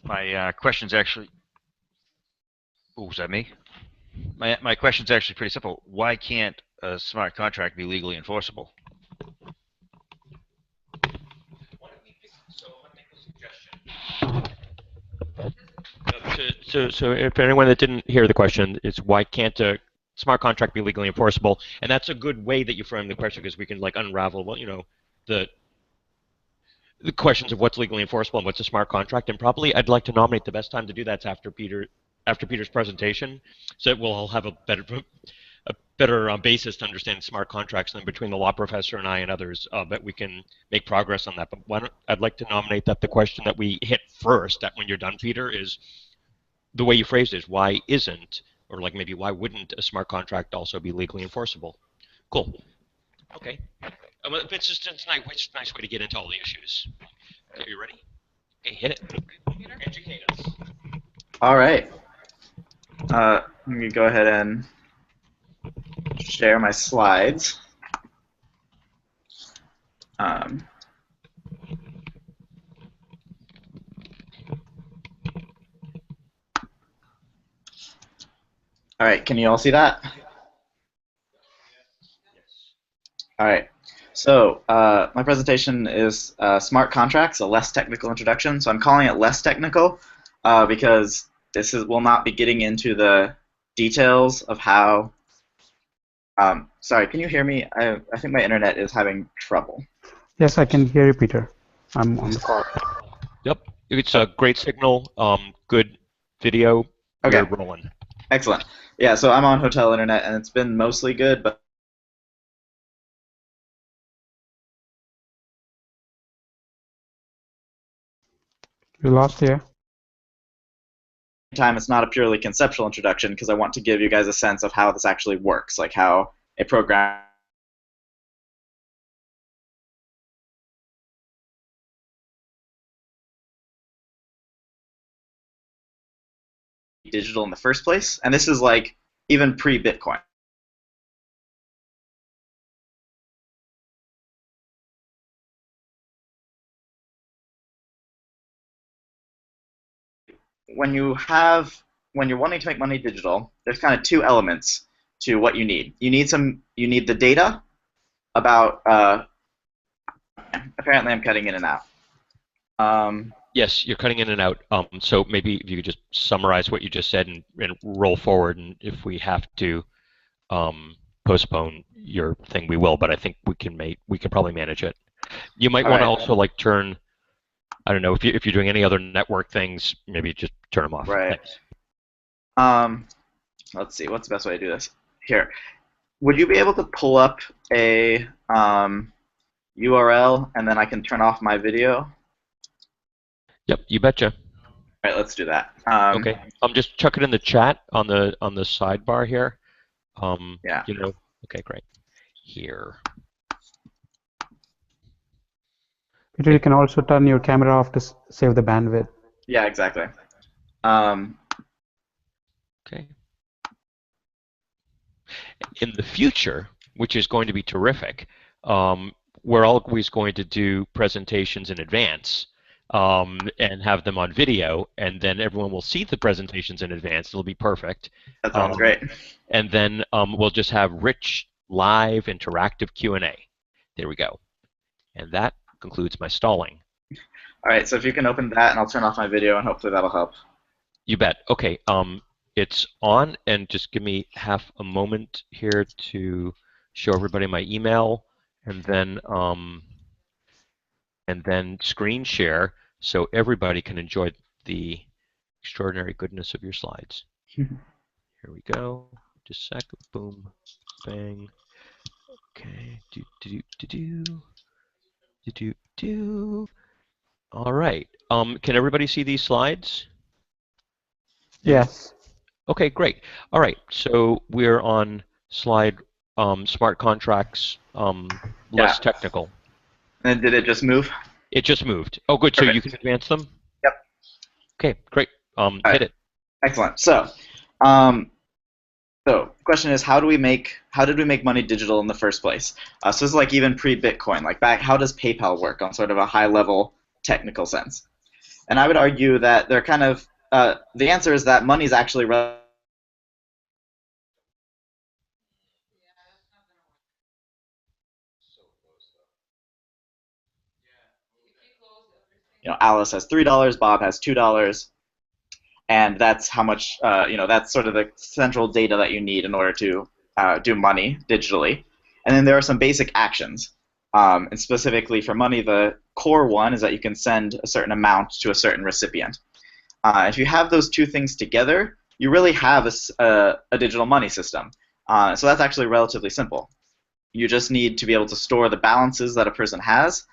Speaker 12: My question's actually. Oh, was that me? My question's actually pretty simple. Why can't a smart contract be legally enforceable?
Speaker 1: So if anyone that didn't hear the question, it's why can't a smart contract be legally enforceable? And that's a good way that you frame the question, because we can like unravel, well, you know, the questions of what's legally enforceable and what's a smart contract. And probably I'd like to nominate the best time to do that's after Peter's presentation, so that we'll all have a better basis to understand smart contracts. And then between the law professor and I and others, that we can make progress on that. But I'd like to nominate that the question that we hit first, that when you're done, Peter, is the way you phrased it is why isn't, or like maybe why wouldn't a smart contract also be legally enforceable? Cool. Okay. It's just a nice way to get into all the issues. Okay, you ready? Okay, hit it. Educate us.
Speaker 7: All right. Let me go ahead and share my slides. All right, can you all see that? All right. So my presentation is smart contracts, a less technical introduction. So I'm calling it less technical because will not be getting into the details of how. Sorry, can you hear me? I think my internet is having trouble.
Speaker 8: Yes, I can hear you, Peter. I'm on the call.
Speaker 1: Yep, it's a great signal. Good video.
Speaker 7: Okay.
Speaker 1: We're rolling.
Speaker 7: Excellent. Yeah, so I'm on hotel internet, and it's been mostly good, but
Speaker 8: We lost you.
Speaker 7: time, it's not a purely conceptual introduction because I want to give you guys a sense of how this actually works, like how a program digital in the first place. And this is like even pre-Bitcoin. When you're wanting to make money digital, there's kind of two elements to what you need. You need the data about. Apparently, I'm cutting in and out.
Speaker 1: Yes, you're cutting in and out. So maybe if you could just summarize what you just said and roll forward, and if we have to postpone your thing, we will. But I think we can probably manage it. You might want to also like turn. I don't know if you're doing any other network things, maybe just turn them off.
Speaker 7: Right.
Speaker 1: Thanks.
Speaker 7: Let's see. What's the best way to do this? Here, would you be able to pull up a URL and then I can turn off my video?
Speaker 1: Yep, you betcha.
Speaker 7: All right, let's do that.
Speaker 1: Okay, just chuck it in the chat on the sidebar here.
Speaker 7: Yeah.
Speaker 1: You know. Okay, great. Here.
Speaker 8: Peter, you can also turn your camera off to save the bandwidth.
Speaker 7: Yeah, exactly.
Speaker 1: Okay. In the future, which is going to be terrific, we're always going to do presentations in advance and have them on video, and then everyone will see the presentations in advance. It'll be perfect.
Speaker 7: That sounds great.
Speaker 1: And then we'll just have rich, live, interactive Q&A. There we go. And that concludes my stalling.
Speaker 7: All right, so if you can open that, and I'll turn off my video, and hopefully that'll help.
Speaker 1: You bet. Okay, it's on, and just give me half a moment here to show everybody my email, and then screen share so everybody can enjoy the extraordinary goodness of your slides. Here we go. Just a sec. Boom. Bang. Okay. All right. Can everybody see these slides?
Speaker 8: Yes.
Speaker 1: Okay, great. All right. So we're on slide smart contracts, less technical.
Speaker 7: And did it just move?
Speaker 1: It just moved. Oh, good. So you can advance them?
Speaker 7: Yep.
Speaker 1: Okay, great. Hit it.
Speaker 7: Excellent. So, the question is, how did we make money digital in the first place? So this is like even pre-Bitcoin. Like how does PayPal work on sort of a high-level technical sense? And I would argue that they're kind of the answer is that money is actually Alice has $3, Bob has $2, and that's how much that's sort of the central data that you need in order to do money digitally. And then there are some basic actions. And specifically for money, the core one is that you can send a certain amount to a certain recipient. If you have those two things together, you really have a digital money system. So that's actually relatively simple. You just need to be able to store the balances that a person has.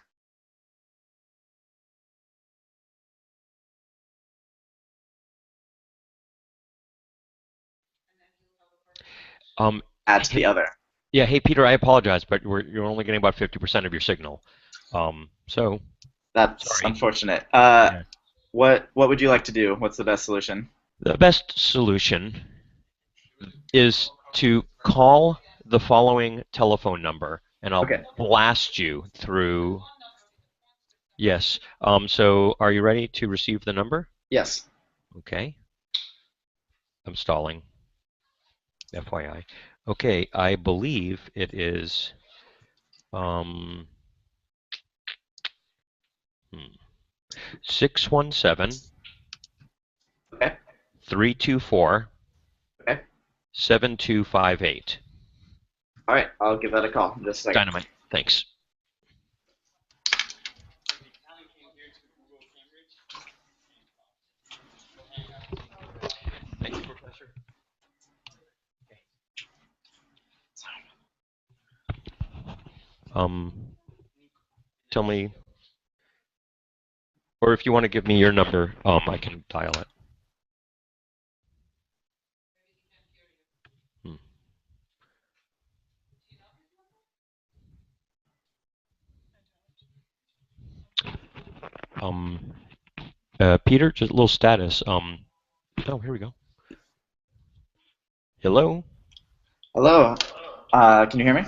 Speaker 7: Add to the other.
Speaker 1: Yeah, hey Peter, I apologize, but you're only getting about 50% of your signal. So
Speaker 7: that's unfortunate. What would you like to do? What's the best solution?
Speaker 1: The best solution is to call the following telephone number, and I'll blast you through. Yes. So are you ready to receive the number?
Speaker 7: Yes.
Speaker 1: Okay. I'm stalling. FYI. Okay, I believe it is 617 324 7258.
Speaker 7: All right, I'll give that a call in just a second.
Speaker 1: Dynamite. Thanks. Thank you, Professor. Tell me, or if you want to give me your number, I can dial it. Peter, just a little status. Oh, here we go. Hello.
Speaker 7: Hello. Can you hear me?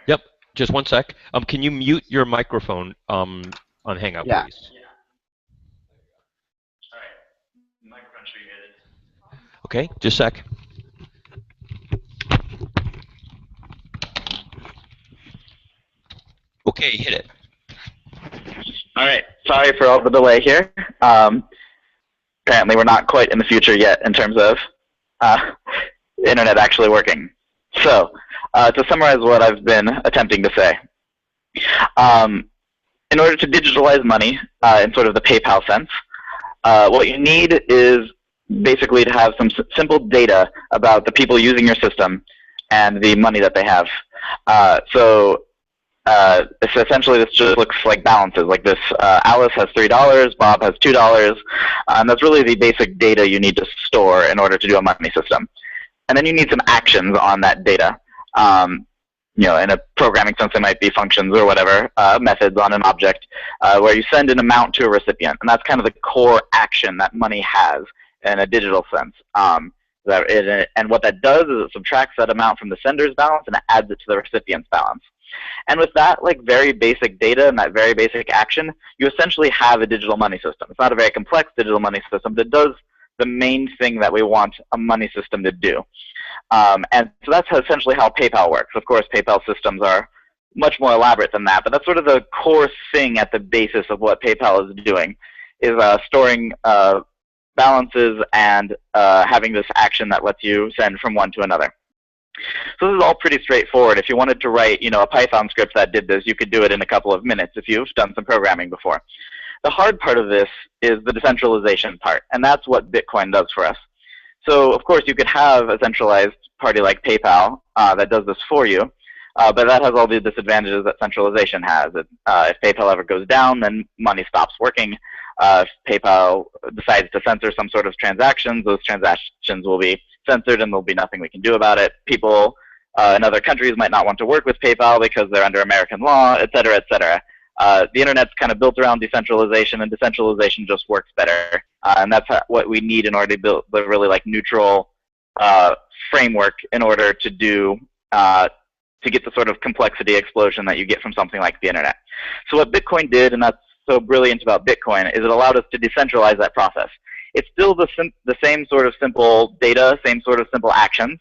Speaker 1: Yep. Just one sec. Can you mute your microphone on Hangout,
Speaker 7: Yeah.
Speaker 1: please? Okay. Just a sec. Okay, hit it.
Speaker 7: All right. Sorry for all the delay here. Apparently, we're not quite in the future yet in terms of the internet actually working. So, to summarize what I've been attempting to say, in order to digitalize money in sort of the PayPal sense, what you need is basically to have some simple data about the people using your system and the money that they have. Essentially, this just looks like balances. Like this, Alice has $3, Bob has $2, and that's really the basic data you need to store in order to do a money system. And then you need some actions on that data. In a programming sense, it might be functions or whatever, methods on an object, where you send an amount to a recipient. And that's kind of the core action that money has in a digital sense. And what that does is it subtracts that amount from the sender's balance and it adds it to the recipient's balance. And with that very basic data and that very basic action, you essentially have a digital money system. It's not a very complex digital money system, but it does the main thing that we want a money system to do. And so that's essentially how PayPal works. Of course, PayPal systems are much more elaborate than that, but that's sort of the core thing at the basis of what PayPal is doing, is storing balances and having this action that lets you send from one to another. So this is all pretty straightforward. If you wanted to write, a Python script that did this, you could do it in a couple of minutes if you've done some programming before. The hard part of this is the decentralization part, and that's what Bitcoin does for us. So, of course, you could have a centralized party like PayPal that does this for you, but that has all the disadvantages that centralization has. If PayPal ever goes down, then money stops working. If PayPal decides to censor some sort of transactions, those transactions will be censored and there'll be nothing we can do about it. People in other countries might not want to work with PayPal because they're under American law, et cetera, et cetera. The internet's kind of built around decentralization, and decentralization just works better. And that's what we need in order to build the really neutral framework in order to do to get the sort of complexity explosion that you get from something like the internet. So what Bitcoin did, and that's so brilliant about Bitcoin, is it allowed us to decentralize that process. It's still the same sort of simple data, same sort of simple actions.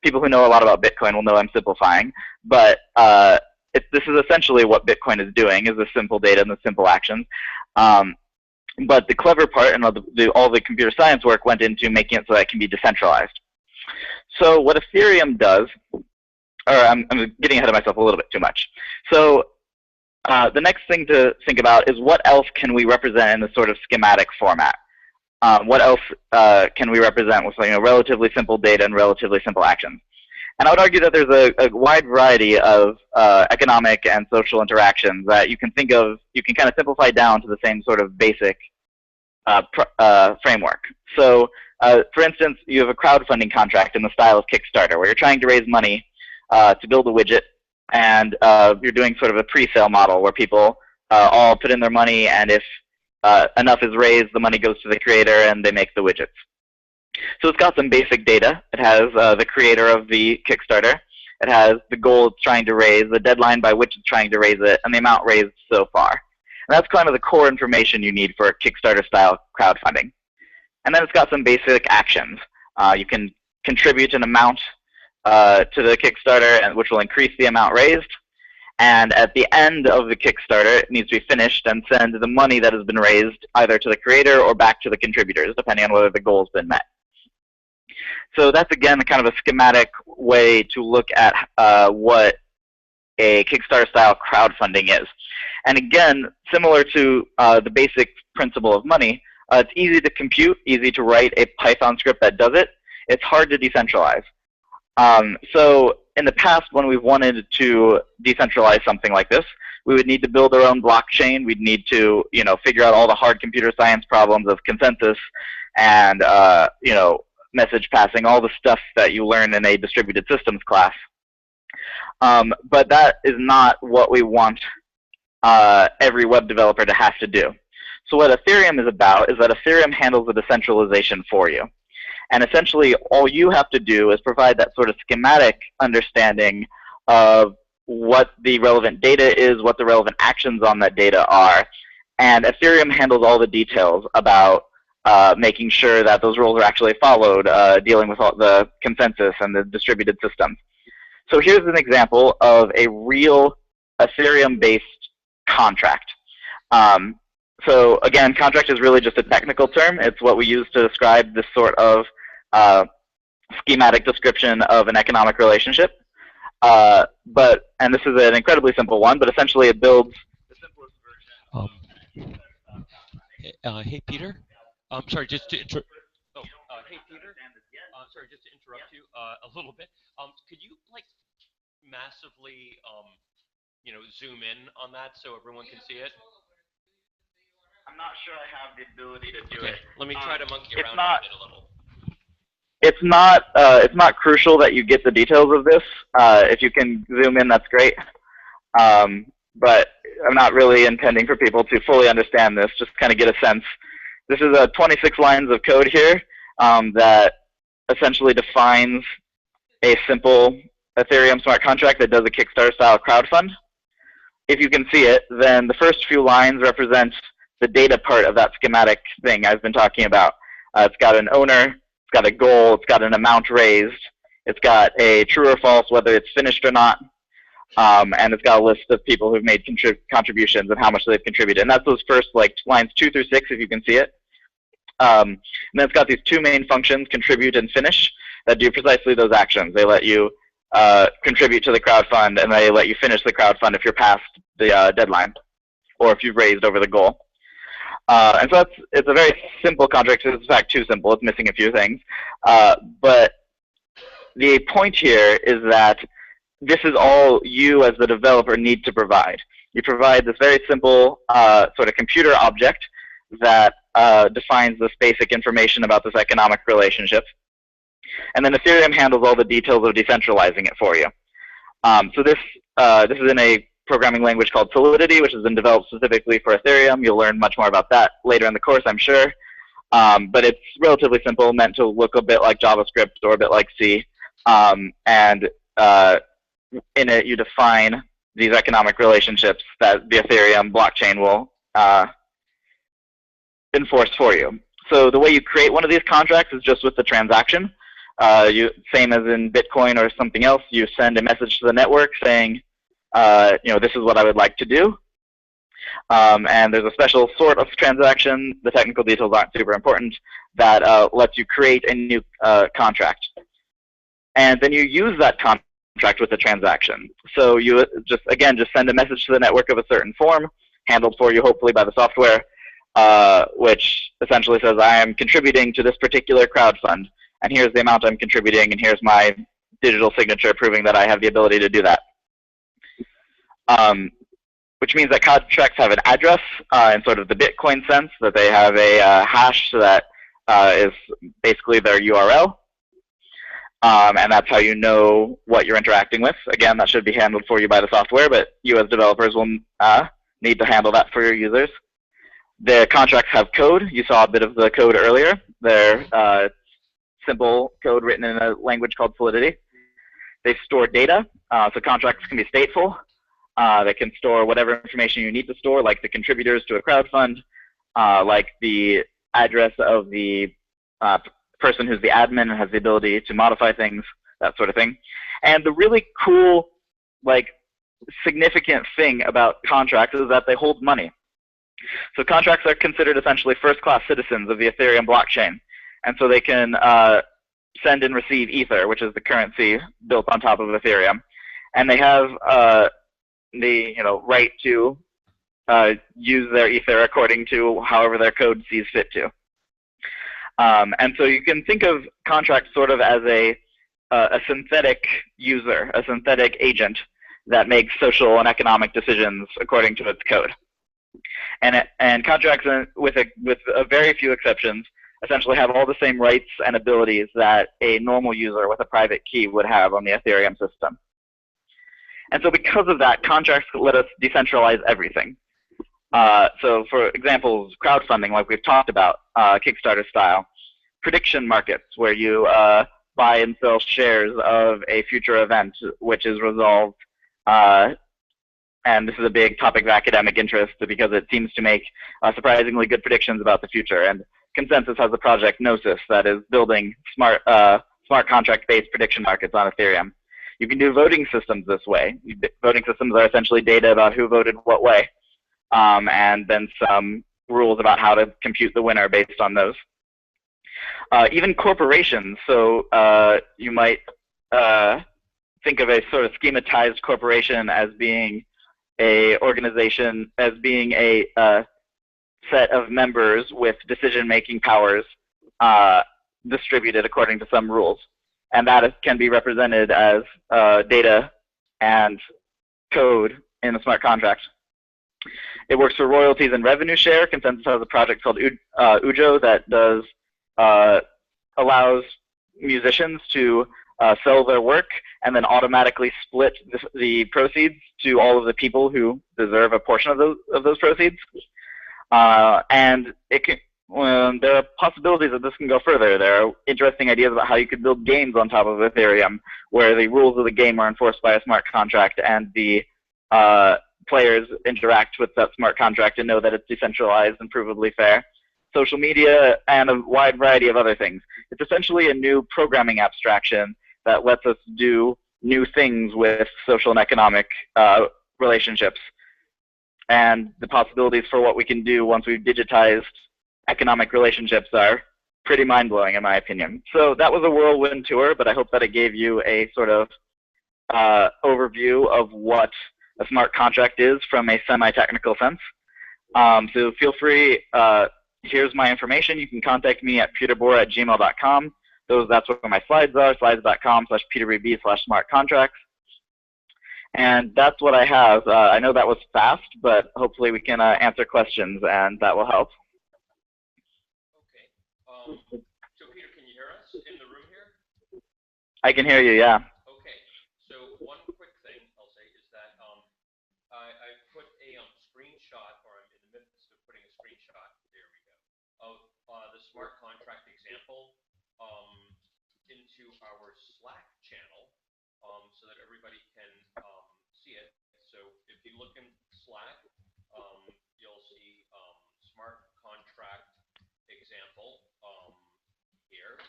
Speaker 7: People who know a lot about Bitcoin will know I'm simplifying, but this is essentially what Bitcoin is doing, is the simple data and the simple actions. But the clever part and all the computer science work went into making it so that it can be decentralized. So what Ethereum does, or I'm getting ahead of myself a little bit too much. So the next thing to think about is what else can we represent in this sort of schematic format? What else can we represent with relatively simple data and relatively simple actions? And I would argue that there's a wide variety of economic and social interactions that you can think of, you can kind of simplify down to the same sort of basic framework. So, for instance, you have a crowdfunding contract in the style of Kickstarter, where you're trying to raise money to build a widget, and you're doing sort of a pre-sale model where people all put in their money, and if enough is raised, the money goes to the creator and they make the widgets. So it's got some basic data. It has the creator of the Kickstarter. It has the goal it's trying to raise, the deadline by which it's trying to raise it, and the amount raised so far. And that's kind of the core information you need for Kickstarter-style crowdfunding. And then it's got some basic actions. You can contribute an amount to the Kickstarter, which will increase the amount raised. And at the end of the Kickstarter, it needs to be finished and send the money that has been raised either to the creator or back to the contributors, depending on whether the goal's been met. So that's, again, kind of a schematic way to look at what a Kickstarter-style crowdfunding is. And again, similar to the basic principle of money, it's easy to compute, easy to write a Python script that does it. It's hard to decentralize. So in the past, when we've wanted to decentralize something like this, we would need to build our own blockchain. We'd need to, figure out all the hard computer science problems of ConsenSys and, message passing, all the stuff that you learn in a distributed systems class. But that is not what we want every web developer to have to do.
Speaker 6: So what Ethereum is about is that Ethereum handles the decentralization for you. And essentially, all you have to do is provide that sort of schematic understanding of what the relevant data is, what the relevant actions on that data are. And Ethereum handles all the details about making sure that those rules are actually followed, dealing with all the consensus and the distributed systems. So here's an example of a real Ethereum-based contract. So again, contract is really just a technical term. It's what we use to describe this sort of schematic description of an economic relationship. And this is an incredibly simple one, but essentially it builds the simplest version.
Speaker 1: Hey, Peter. I'm sorry, just to interrupt. Hey, Peter. Sorry, just to interrupt you a little bit. Could you like massively, zoom in on that so everyone can see it?
Speaker 6: I'm not sure I have the ability to do it.
Speaker 1: Let me try to monkey around with it a little.
Speaker 6: It's not crucial that you get the details of this. If you can zoom in, that's great. But I'm not really intending for people to fully understand this, just kind of get a sense. This is 26 lines of code here that essentially defines a simple Ethereum smart contract that does a Kickstarter-style crowdfund. If you can see it, then the first few lines represent the data part of that schematic thing I've been talking about. It's got an owner, it's got a goal, it's got an amount raised, it's got a true or false, whether it's finished or not, and it's got a list of people who've made contributions and how much they've contributed. And that's those first like lines 2 through 6, if you can see it. And then it's got these two main functions, contribute and finish, that do precisely those actions. They let you contribute to the crowdfund, and they let you finish the crowdfund if you're past the deadline, or if you've raised over the goal. And so it's a very simple contract. It's in fact too simple. It's missing a few things. But the point here is that this is all you as the developer need to provide. You provide this very simple sort of computer object that defines this basic information about this economic relationship. And then Ethereum handles all the details of decentralizing it for you. So this is in a programming language called Solidity, which has been developed specifically for Ethereum. You'll learn much more about that later in the course, I'm sure. But it's relatively simple, meant to look a bit like JavaScript or a bit like C. And in it, you define these economic relationships that the Ethereum blockchain will enforce for you. So the way you create one of these contracts is just with the transaction. Same as in Bitcoin or something else, you send a message to the network saying, this is what I would like to do. And there's a special sort of transaction, the technical details aren't super important, that lets you create a new contract. And then you use that contract with the transaction. So you just send a message to the network of a certain form, handled for you hopefully by the software, which essentially says, I am contributing to this particular crowdfund, and here's the amount I'm contributing, and here's my digital signature proving that I have the ability to do that. Which means that contracts have an address in sort of the Bitcoin sense, that they have a hash that is basically their URL. And that's how you know what you're interacting with. Again, that should be handled for you by the software, but you as developers will need to handle that for your users. The contracts have code. You saw a bit of the code earlier. They're simple code written in a language called Solidity. They store data, so contracts can be stateful. They can store whatever information you need to store, like the contributors to a crowdfund, like the address of the person who's the admin and has the ability to modify things, that sort of thing. And the really cool, significant thing about contracts is that they hold money. So contracts are considered essentially first-class citizens of the Ethereum blockchain. And so they can send and receive Ether, which is the currency built on top of Ethereum. And they have the right to use their Ether according to however their code sees fit to. And so you can think of contracts sort of as a synthetic user, a synthetic agent that makes social and economic decisions according to its code. And contracts, with a very few exceptions, essentially have all the same rights and abilities that a normal user with a private key would have on the Ethereum system. And so because of that, contracts let us decentralize everything. So for examples, crowdfunding, like we've talked about, Kickstarter style, prediction markets, where you buy and sell shares of a future event which is resolved. And this is a big topic of academic interest because it seems to make surprisingly good predictions about the future. And ConsenSys has a project Gnosis that is building smart contract-based prediction markets on Ethereum. You can do voting systems this way. Voting systems are essentially data about who voted what way, and then some rules about how to compute the winner based on those. Even corporations, so you might think of a sort of schematized corporation as being a organization, as being a set of members with decision-making powers distributed according to some rules. And that can be represented as data and code in a smart contract. It works for royalties and revenue share. ConsenSys has a project called Ujo that does allows musicians to sell their work and then automatically split the proceeds to all of the people who deserve a portion of those proceeds. And it can, there are possibilities that this can go further. There are interesting ideas about how you could build games on top of Ethereum, where the rules of the game are enforced by a smart contract, and the players interact with that smart contract and know that it's decentralized and provably fair. Social media, and a wide variety of other things. It's essentially a new programming abstraction that lets us do new things with social and economic relationships. And the possibilities for what we can do once we've digitized economic relationships are pretty mind-blowing, in my opinion. So that was a whirlwind tour, but I hope that it gave you a sort of overview of what a smart contract is from a semi-technical sense. So feel free, here's my information. You can contact me at peterbora@gmail.com. That's where my slides are, slides.com/peterbb/smartcontracts. And that's what I have. I know that was fast, but hopefully we can answer questions, and that will help.
Speaker 1: Okay. So Peter, can you hear us in the room here?
Speaker 6: I can hear you, yeah.
Speaker 1: Okay. So one quick thing I'll say is that I put a screenshot, or I'm in the midst of putting a screenshot, there we go, of the smart contract example into our Slack channel so that everybody can see it. So if you look in Slack, you'll see smart contract example here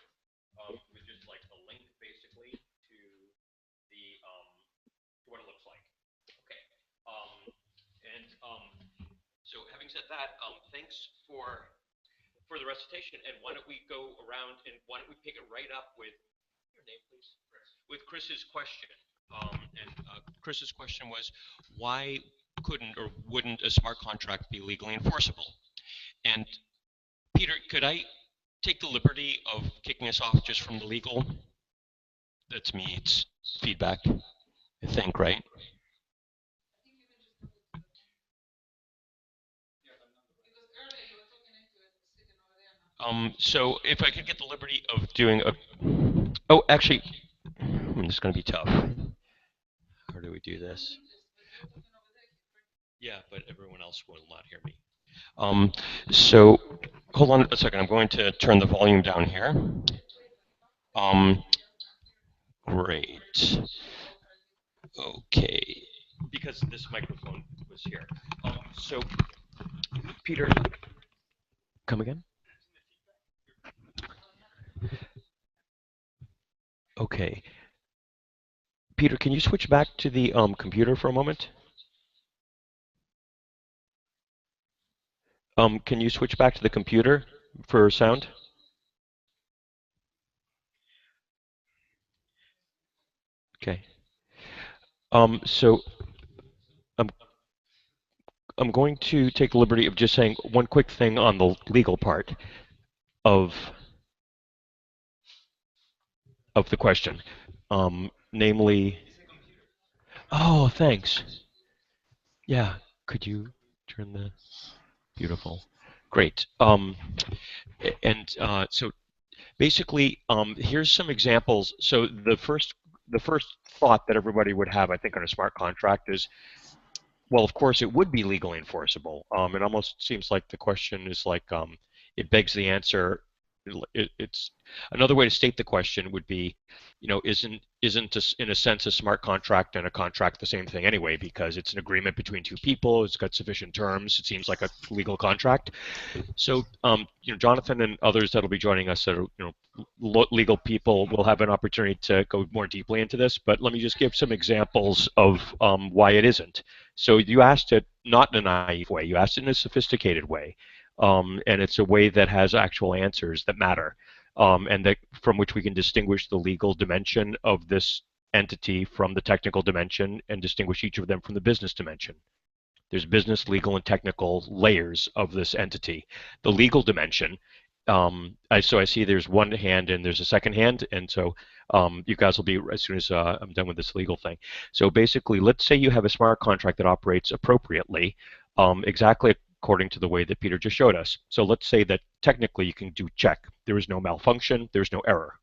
Speaker 1: with just like the link basically to the to what it looks like. Okay. So having said that, thanks for the recitation, and why don't we go around and why don't we pick it right up with your name, please? Chris. With Chris's question. Chris's question was, why couldn't or wouldn't a smart contract be legally enforceable? And Peter, could I take the liberty of kicking us off just from the legal? That's me. It's feedback, I think, right? So if I could get the liberty of doing a, oh, actually, this is going to be tough. How do we do this? Yeah, but everyone else will not hear me. So hold on a second. I'm going to turn the volume down here. Great. Okay, because this microphone was here. So Peter, come again? Okay. Peter, can you switch back to the computer for a moment? Can you switch back to the computer for sound? Okay. So I'm going to take the liberty of just saying one quick thing on the legal part of the question, namely. Oh, thanks. Yeah, could you turn the beautiful? Great. So basically, here's some examples. So the first thought that everybody would have, I think, on a smart contract is well, of course, it would be legally enforceable. It almost seems like the question is like it begs the answer. It's another way to state the question would be, isn't in a sense a smart contract and a contract the same thing anyway, because it's an agreement between two people. It's got sufficient terms. It seems like a legal contract. So, Jonathan and others that'll be joining us that are, legal people will have an opportunity to go more deeply into this. But let me just give some examples of why it isn't. So you asked it not in a naive way. You asked it in a sophisticated way, and it's a way that has actual answers that matter, and that from which we can distinguish the legal dimension of this entity from the technical dimension and distinguish each of them from the business dimension. There's business, legal, and technical layers of this entity. The legal dimension, I see there's one hand and there's a second hand, and so you guys will be, as soon as I'm done with this legal thing. So basically, let's say you have a smart contract that operates appropriately, exactly according to the way that Peter just showed us. So let's say that technically you can do check. There is no malfunction, there's no error.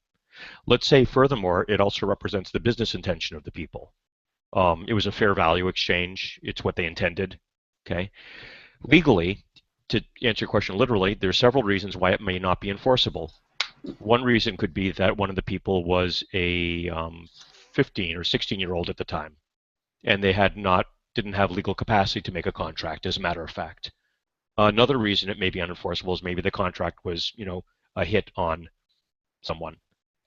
Speaker 1: Let's say, furthermore, it also represents the business intention of the people. It was a fair value exchange. It's what they intended. Okay. Legally, to answer your question literally, there are several reasons why it may not be enforceable. One reason could be that one of the people was a 15 or 16-year-old at the time, and they didn't have legal capacity to make a contract, as a matter of fact. Another reason it may be unenforceable is maybe the contract was, a hit on someone,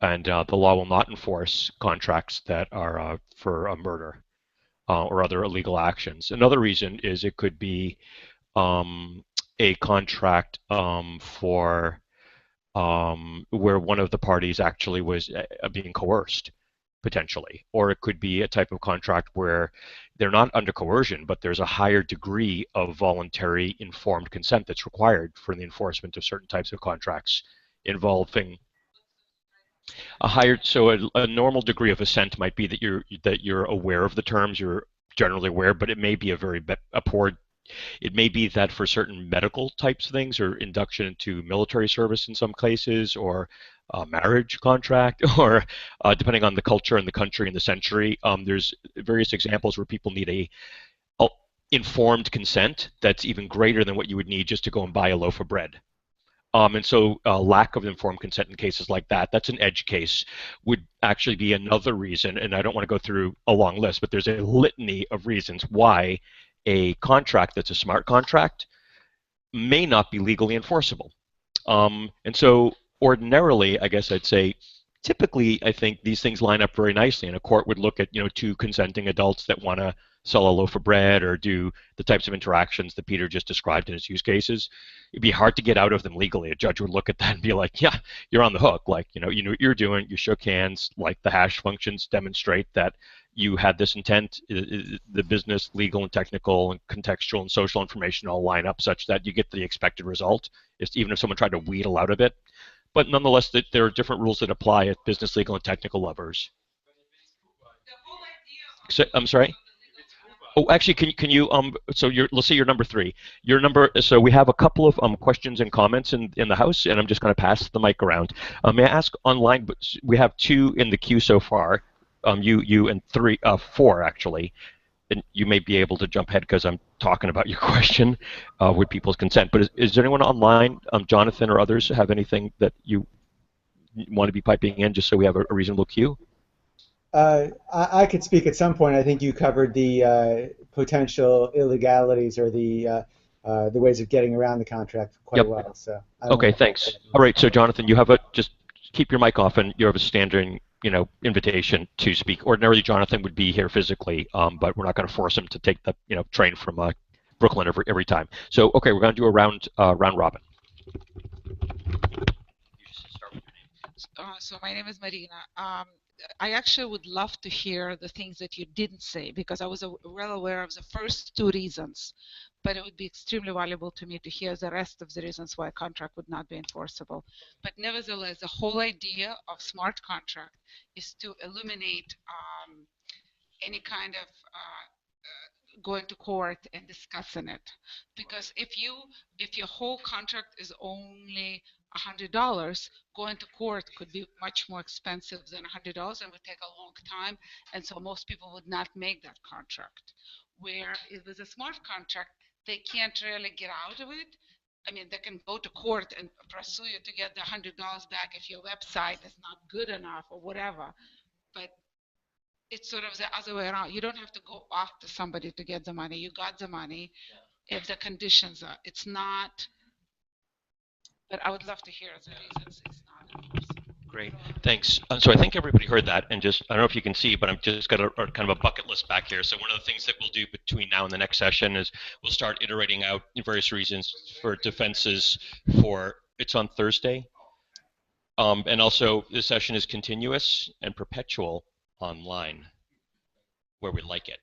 Speaker 1: and the law will not enforce contracts that are for a murder or other illegal actions. Another reason is it could be a contract for where one of the parties actually was being coerced, potentially. Or it could be a type of contract where they're not under coercion, but there's a higher degree of voluntary informed consent that's required for the enforcement of certain types of contracts involving a normal degree of assent might be that you're aware of the terms, you're generally aware, but it may be it may be that for certain medical types of things, or induction into military service in some cases, or a marriage contract, or depending on the culture and the country and the century, there's various examples where people need a informed consent that's even greater than what you would need just to go and buy a loaf of bread. And so lack of informed consent in cases like that, that's an edge case, would actually be another reason, and I don't want to go through a long list, but there's a litany of reasons why a contract that's a smart contract may not be legally enforceable. And so ordinarily, I guess I'd say, typically, I think these things line up very nicely, and a court would look at, two consenting adults that want to sell a loaf of bread or do the types of interactions that Peter just described in his use cases. It'd be hard to get out of them legally. A judge would look at that and be like, yeah, you're on the hook. Like, you know what you're doing. You shook hands. Like, the hash functions demonstrate that you had this intent. The business, legal, and technical, and contextual and social information all line up such that you get the expected result, even if someone tried to wheedle out of it. But nonetheless, there are different rules that apply at business, legal, and technical levels. I'm sorry? Oh, actually, can you so let's say you're number 3. So we have a couple of questions and comments in the house, and I'm just going to pass the mic around. May I ask online? But we have 2 in the queue so far. You and 4 actually. And you may be able to jump ahead because I'm talking about your question with people's consent. But is there anyone online, Jonathan or others, have anything that you want to be piping in, just so we have a reasonable queue?
Speaker 2: I could speak at some point. I think you covered the potential illegalities or the ways of getting around the contract quite well. So
Speaker 1: okay, thanks. All right, so Jonathan, you have just keep your mic off, and you have a standing invitation to speak. Ordinarily, Jonathan would be here physically, but we're not going to force him to take the train from Brooklyn every time. So okay, we're going to do a round robin.
Speaker 3: So my name is Marina. I actually would love to hear the things that you didn't say, because I was well aware of the first 2 reasons, but it would be extremely valuable to me to hear the rest of the reasons why a contract would not be enforceable. But nevertheless, the whole idea of smart contract is to eliminate any kind of going to court and discussing it, because if your whole contract is only $100, going to court could be much more expensive than $100 and would take a long time, and so most people would not make that contract. where if it's a smart contract, they can't really get out of it. I mean, they can go to court and pursue you to get the $100 back if your website is not good enough or whatever. But it's sort of the other way around. You don't have to go after somebody to get the money. You got the money if the conditions are. It's not. But I would love to hear the reasons it's not enforceable.
Speaker 1: Great, thanks. So I think everybody heard that, and just, I don't know if you can see, but I've just got a kind of a bucket list back here. So one of the things that we'll do between now and the next session is we'll start iterating out various reasons for defenses for, it's on Thursday. And also this session is continuous and perpetual online, where we like it.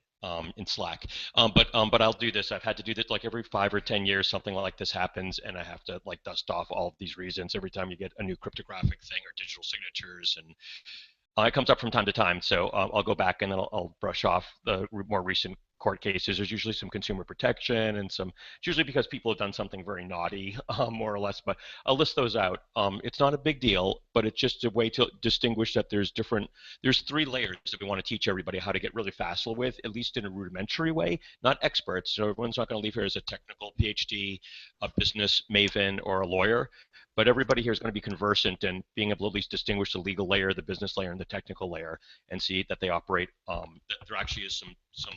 Speaker 1: In Slack, but I'll do this. I've had to do this like every 5 or 10 years. Something like this happens, and I have to like dust off all of these reasons every time you get a new cryptographic thing or digital signatures, and it comes up from time to time. So I'll go back and then I'll brush off the more recent court cases. There's usually some consumer protection and some, it's usually because people have done something very naughty, more or less, but I'll list those out. It's not a big deal, but it's just a way to distinguish that there's 3 layers that we want to teach everybody how to get really facile with, at least in a rudimentary way, not experts. So everyone's not going to leave here as a technical PhD, a business maven, or a lawyer. But everybody here is going to be conversant in being able to at least distinguish the legal layer, the business layer, and the technical layer, and see that they operate. That there actually is some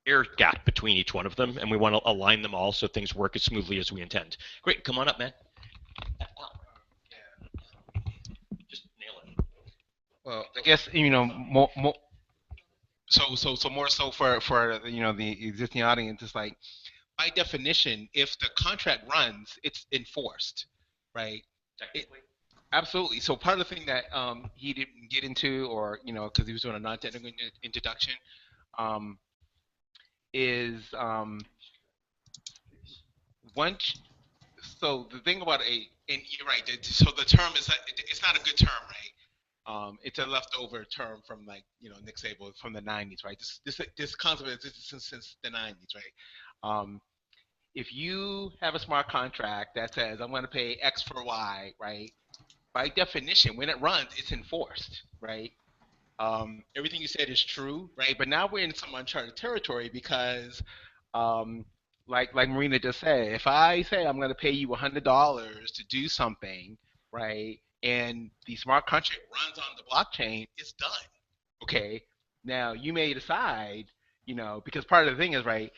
Speaker 1: air gap between each one of them, and we want to align them all so things work as smoothly as we intend. Great, come on up, man. Just nail it.
Speaker 17: Well, I guess so more so for the existing audience, it's like, by definition, if the contract runs, it's enforced, right?
Speaker 1: Technically.
Speaker 17: Absolutely. So part of the thing that he didn't get into, or because he was doing a non-technical introduction, is once. So the thing about and you're right. So the term is that it's not a good term, right? It's a leftover term from Nick Sable from the 90s, right? This concept has existed since the 90s, right? If you have a smart contract that says I'm going to pay X for Y, right? By definition, when it runs, it's enforced, right? Everything you said is true, right? But now we're in some uncharted territory because, like Marina just said, if I say I'm going to pay you $100 to do something, right, and the smart contract runs on the blockchain, it's done. Okay. Now you may decide, because part of the thing is, right,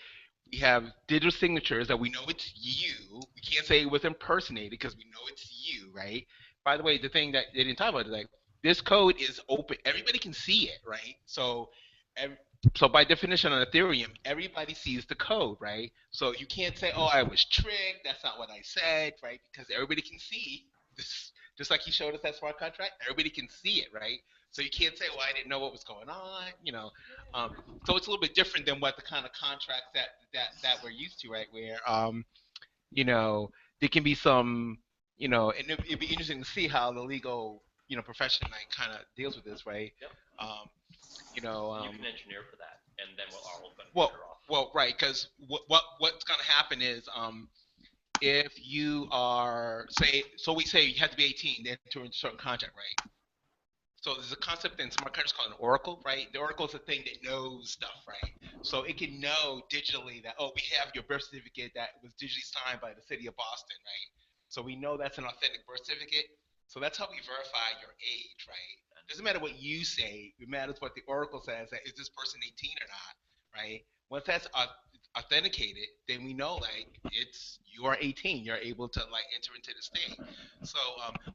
Speaker 17: we have digital signatures that we know it's you. We can't say it was impersonated because we know it's you, right? By the way, the thing that they didn't talk about is like this code is open. Everybody can see it, right? So by definition on Ethereum, everybody sees the code, right? So you can't say, oh, I was tricked. That's not what I said, right? Because everybody can see this. Just like he showed us that smart contract, everybody can see it, right? So you can't say, well, I didn't know what was going on, So it's a little bit different than what the kind of contracts that we're used to, right? Where, there can be some, and it'd be interesting to see how the legal, profession kind of deals with this, right?
Speaker 1: Yep.
Speaker 17: You
Speaker 1: can engineer for that, and then we'll all better off.
Speaker 17: Well, right, because what's going to happen is, if you are, we say you have to be 18 to enter into a certain contract, right? So there's a concept in smart contracts called an oracle, right? The oracle is a thing that knows stuff, right? So it can know digitally that, oh, we have your birth certificate that was digitally signed by the city of Boston, right? So we know that's an authentic birth certificate. So that's how we verify your age, right? It doesn't matter what you say. It matters what the oracle says, that is this person 18 or not, right? Once that's authenticated, then we know you are 18. You're able to enter into the state. So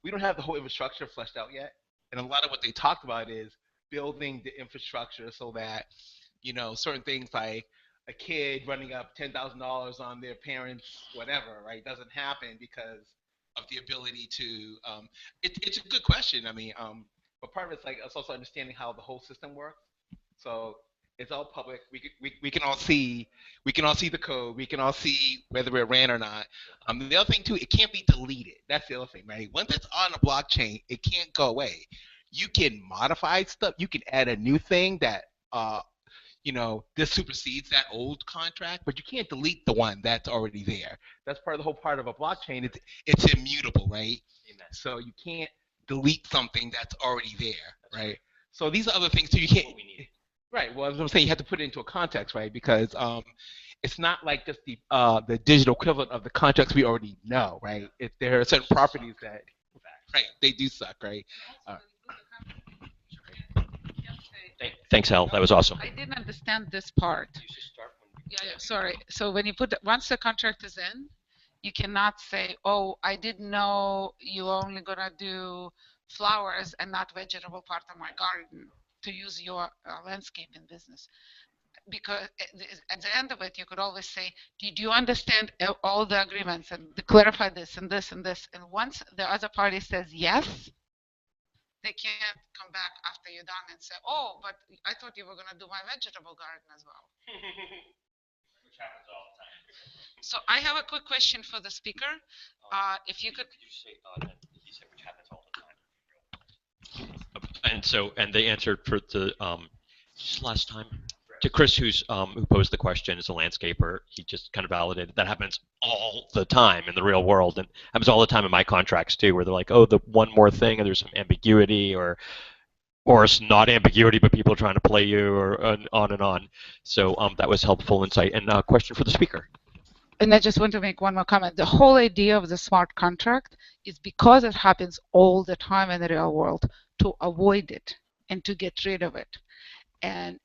Speaker 17: we don't have the whole infrastructure fleshed out yet. And a lot of what they talked about is building the infrastructure so that, certain things like a kid running up $10,000 on their parents, whatever, right, doesn't happen because of the ability to. It's a good question. I mean, but part of it's it's also understanding how the whole system works. So it's all public. We can all see. We can all see the code. We can all see whether it ran or not. The other thing too, it can't be deleted. That's the other thing, right? Once it's on a blockchain, it can't go away. You can modify stuff. You can add a new thing that this supersedes that old contract, but you can't delete the one that's already there. That's part of the whole part of a blockchain. It's immutable, right?
Speaker 1: Amen.
Speaker 17: So you can't delete something that's already there, right? So these are other things too. You can't.
Speaker 10: Right. Well, as I'm saying, you have to put it into a context, right? Because it's not like just the digital equivalent of the contracts we already know, right? If there are certain properties that, right, they do suck, right?
Speaker 1: Thanks, Al. That was awesome.
Speaker 3: I didn't understand this part. Yeah, sorry. So when you put once the contract is in, you cannot say, "Oh, I didn't know you were only gonna do flowers and not vegetable part of my garden to use your landscaping business." Because at the end of it, you could always say, "Did you understand all the agreements and clarify this and this and this?" And once the other party says yes, they can't come back after you're done and say, "Oh, but I thought you were gonna do my vegetable garden as well." Which happens all the time. So I have a quick question for the speaker. If you could. You say, he said, which happens all the time. And they answered for the just last time to Chris, who posed the question as a landscaper. He just kind of validated that happens all the time in the real world, and happens all the time in my contracts too, where they're like, "Oh, the one more thing," and there's some ambiguity, or it's not ambiguity, but people are trying to play you, or on and on. So that was helpful insight. And a question for the speaker. And I just want to make one more comment. The whole idea of the smart contract is because it happens all the time in the real world, to avoid it and to get rid of it. And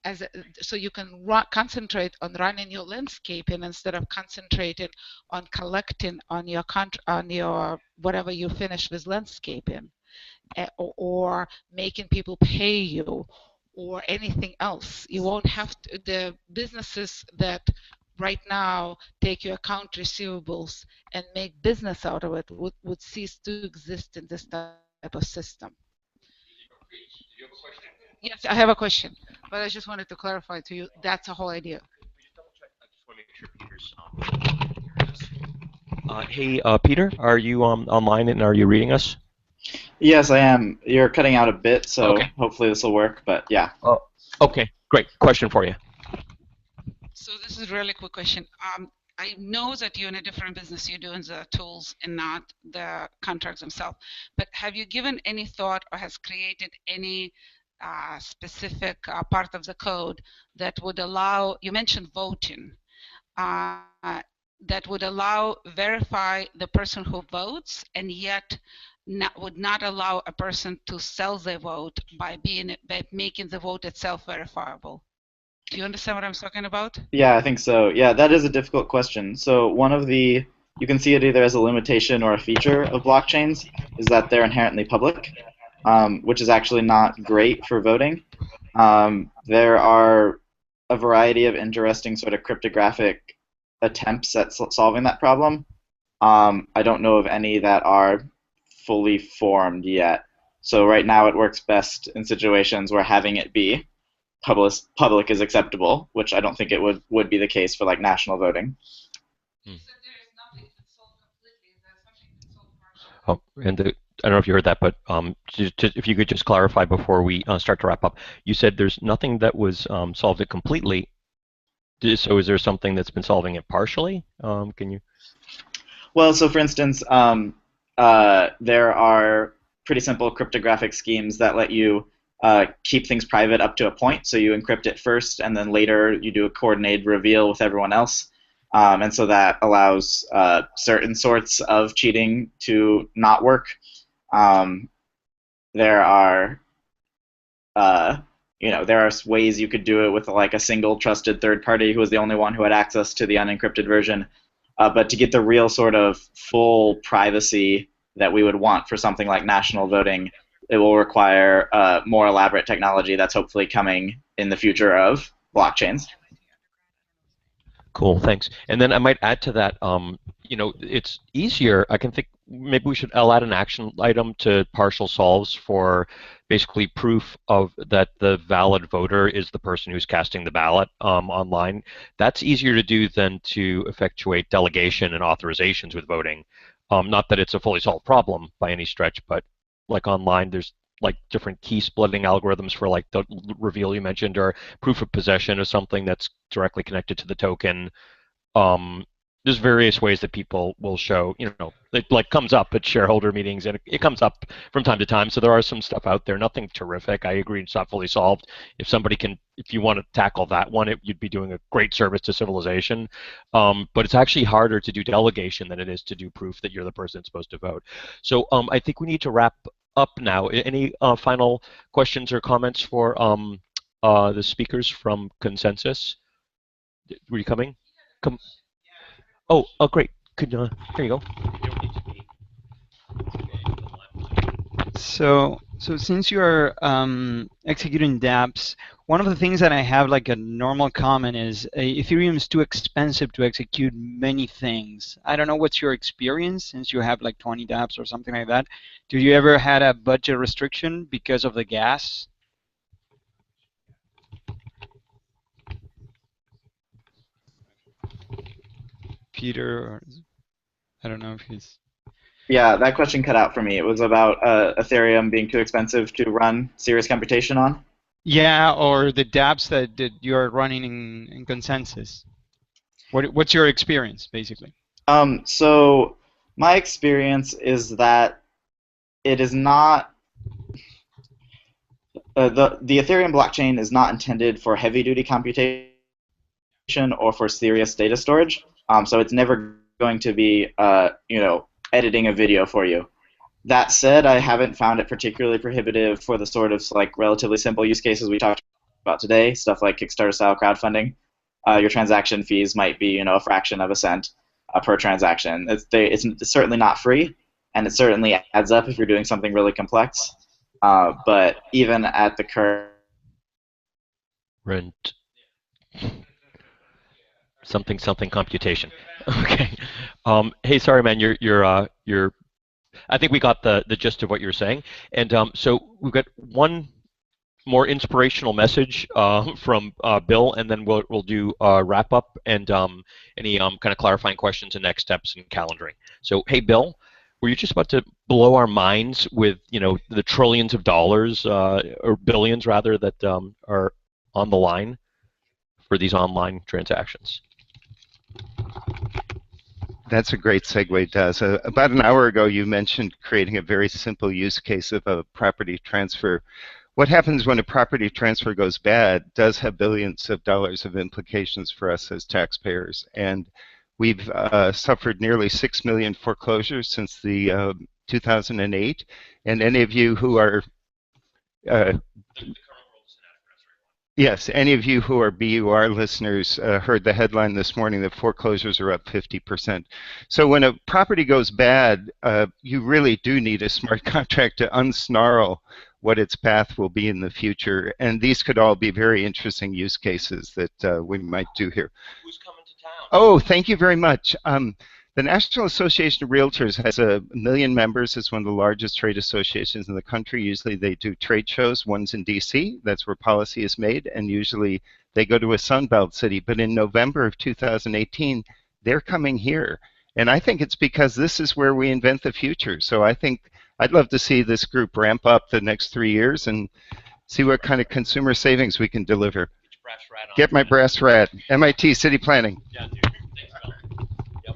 Speaker 3: so you can concentrate on running your landscaping instead of concentrating on collecting on your whatever you finish with landscaping, or making people pay you, or anything else. You won't have to, the businesses that right now take your account receivables and make business out of it would cease to exist in this type of system. Yes, I have a question, but I just wanted to clarify to you, that's the whole idea. Hey, Peter, are you online and are you reading us?
Speaker 7: Yes, I am. You're cutting out a bit, so hopefully this will work, but yeah.
Speaker 1: Okay, great. Question for you.
Speaker 3: So this is a really quick question. I know that you're in a different business, you're doing the tools and not the contracts themselves, but have you given any thought or has created any specific part of the code that would allow, you mentioned voting, that would allow verify the person who votes and yet would not allow a person to sell their vote by making the vote itself verifiable? Do you understand what I'm talking about?
Speaker 7: Yeah, I think so. Yeah, that is a difficult question. So one of the, you can see it either as a limitation or a feature of blockchains, is that they're inherently public, which is actually not great for voting. There are a variety of interesting sort of cryptographic attempts at solving that problem. I don't know of any that are fully formed yet. So right now it works best in situations where having it be public is acceptable, which I don't think it would be the case for like national voting.
Speaker 1: Oh, and I don't know if you heard that, but if you could just clarify before we start to wrap up. You said there's nothing that was solved it completely. So is there something that's been solving it partially? Can you?
Speaker 7: Well, so for instance, there are pretty simple cryptographic schemes that let you keep things private up to a point. So you encrypt it first, and then later you do a coordinated reveal with everyone else. And so that allows certain sorts of cheating to not work. There are there are ways you could do it with like a single trusted third party who was the only one who had access to the unencrypted version. But to get the real sort of full privacy that we would want for something like national voting, it will require more elaborate technology that's hopefully coming in the future of blockchains.
Speaker 1: Cool, thanks. And then I might add to that, it's easier. I can think maybe we should add an action item to partial solves for basically proof of that the valid voter is the person who's casting the ballot online. That's easier to do than to effectuate delegation and authorizations with voting. Not that it's a fully solved problem by any stretch, but like online, there's like different key splitting algorithms for like the reveal you mentioned, or proof of possession of something that's directly connected to the token. there's various ways that people will show, it like comes up at shareholder meetings and it comes up from time to time. So there are some stuff out there, nothing terrific. I agree it's not fully solved. If you want to tackle that one, you'd be doing a great service to civilization. But it's actually harder to do delegation than it is to do proof that you're the person that's supposed to vote. So I think we need to wrap up now. Any final questions or comments for the speakers from ConsenSys? Were you coming? Come. Oh, great. Here you go.
Speaker 11: So since you are executing dapps, one of the things that I have like a normal comment is Ethereum is too expensive to execute many things. I don't know what's your experience since you have like 20 dapps or something like that. Do you ever had a budget restriction because of the gas? Peter, or I don't know if he's...
Speaker 7: Yeah, that question cut out for me. It was about Ethereum being too expensive to run serious computation on.
Speaker 11: Yeah, or the dapps that you're running in ConsenSys. What's your experience, basically?
Speaker 7: So my experience is that it is not the Ethereum blockchain is not intended for heavy-duty computation or for serious data storage. So it's never going to be editing a video for you. That said, I haven't found it particularly prohibitive for the sort of like relatively simple use cases we talked about today, stuff like Kickstarter-style crowdfunding. Your transaction fees might be a fraction of a cent per transaction. It's certainly not free, and it certainly adds up if you're doing something really complex. But even at the current
Speaker 1: rent something computation. Okay. Hey, sorry, man. You're. I think we got the gist of what you're saying, and so we've got one more inspirational message from Bill, and then we'll do a wrap up and any kind of clarifying questions and next steps and calendaring. So, hey, Bill, were you just about to blow our minds with the trillions of dollars or billions rather that are on the line for these online transactions?
Speaker 15: That's a great segue, Daz. About an hour ago, you mentioned creating a very simple use case of a property transfer. What happens when a property transfer goes bad does have billions of dollars of implications for us as taxpayers. And we've suffered nearly 6 million foreclosures since the 2008. And any of you who are yes, any of you who are BUR listeners heard the headline this morning that foreclosures are up 50%. So when a property goes bad, you really do need a smart contract to unsnarl what its path will be in the future. And these could all be very interesting use cases that we might do here. Who's coming to town? Oh, thank you very much. The National Association of Realtors has 1 million members. It's one of the largest trade associations in the country. Usually they do trade shows. One's in DC. That's where policy is made. And usually they go to a Sunbelt city. But in November of 2018, they're coming here. And I think it's because this is where we invent the future. So I think I'd love to see this group ramp up the next 3 years and see what kind of consumer savings we can deliver. Get my brass rat. MIT City Planning.
Speaker 1: Yeah, dude. Thanks, Bill. Yep.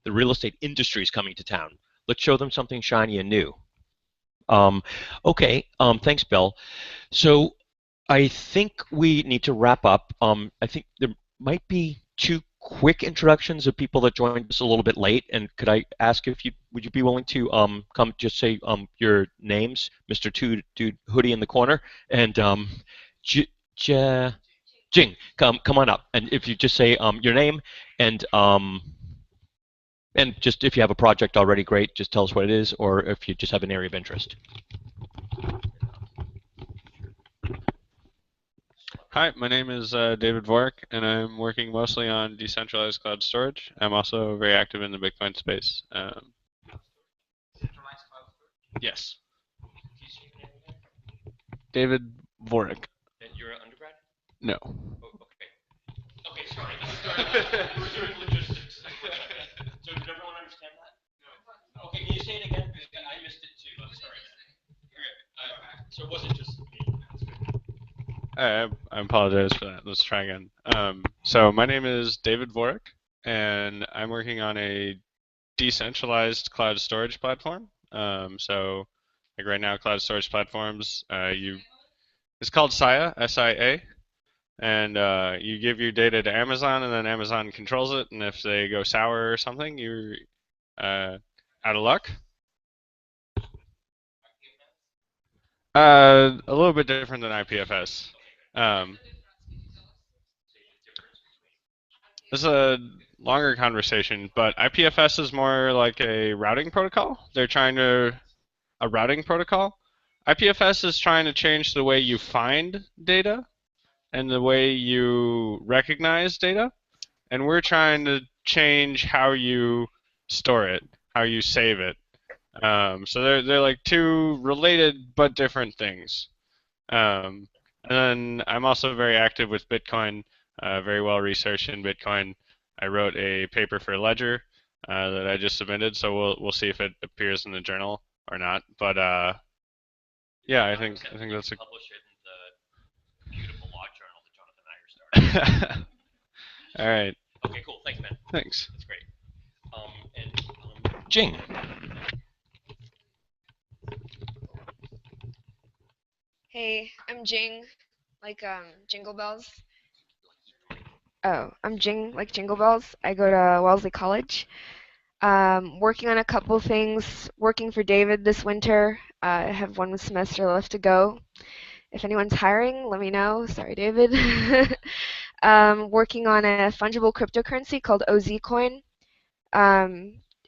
Speaker 1: The real estate industry is coming to town. Let's show them something shiny and new. Okay, thanks, Bill. So I think we need to wrap up. I think there might be 2 quick introductions of people that joined us a little bit late. And could I ask if would you be willing to come just say your names, Mr. Dude Hoodie in the corner, and Jing, come on up. And if you just say your name and just if you have a project already, great, just tell us what it is, or if you just have an area of interest.
Speaker 22: Hi, my name is David Vork, and I'm working mostly on decentralized cloud storage. I'm also very active in the Bitcoin space. Yes. David Vork.
Speaker 1: And you're an undergrad?
Speaker 22: No.
Speaker 1: Oh, okay. Okay, sorry. Logistics. So did everyone understand that? No. Okay, can you say it again? I missed it too. I'm sorry. So it wasn't just me.
Speaker 22: I apologize for that. Let's try again. So my name is David Vork. and I'm working on a decentralized cloud storage platform. So like right now, cloud storage platforms, it's called SIA, S-I-A, and you give your data to Amazon, and then Amazon controls it. And if they go sour or something, you're out of luck. A little bit different than IPFS. It's a longer conversation, but IPFS is more like a routing protocol. They're trying to a routing protocol. IPFS is trying to change the way you find data and the way you recognize data, and we're trying to change how you store it, how you save it. So they're like two related but different things. And then I'm also very active with Bitcoin, very well researched in Bitcoin. I wrote a paper for Ledger that I just submitted, so we'll see if it appears in the journal or not. But yeah, I think that's a
Speaker 1: publish it in the beautiful law journal that Jonathan and I are starting.
Speaker 22: All right.
Speaker 1: Okay, cool. Thanks, man.
Speaker 22: Thanks.
Speaker 1: That's great. Jing.
Speaker 13: Hey, I'm Jing, like Jingle Bells. Oh, I'm Jing, like Jingle Bells. I go to Wellesley College. Working on a couple things. Working for David this winter. I have one semester left to go. If anyone's hiring, let me know. Sorry, David. Working on a fungible cryptocurrency called OZ Coin.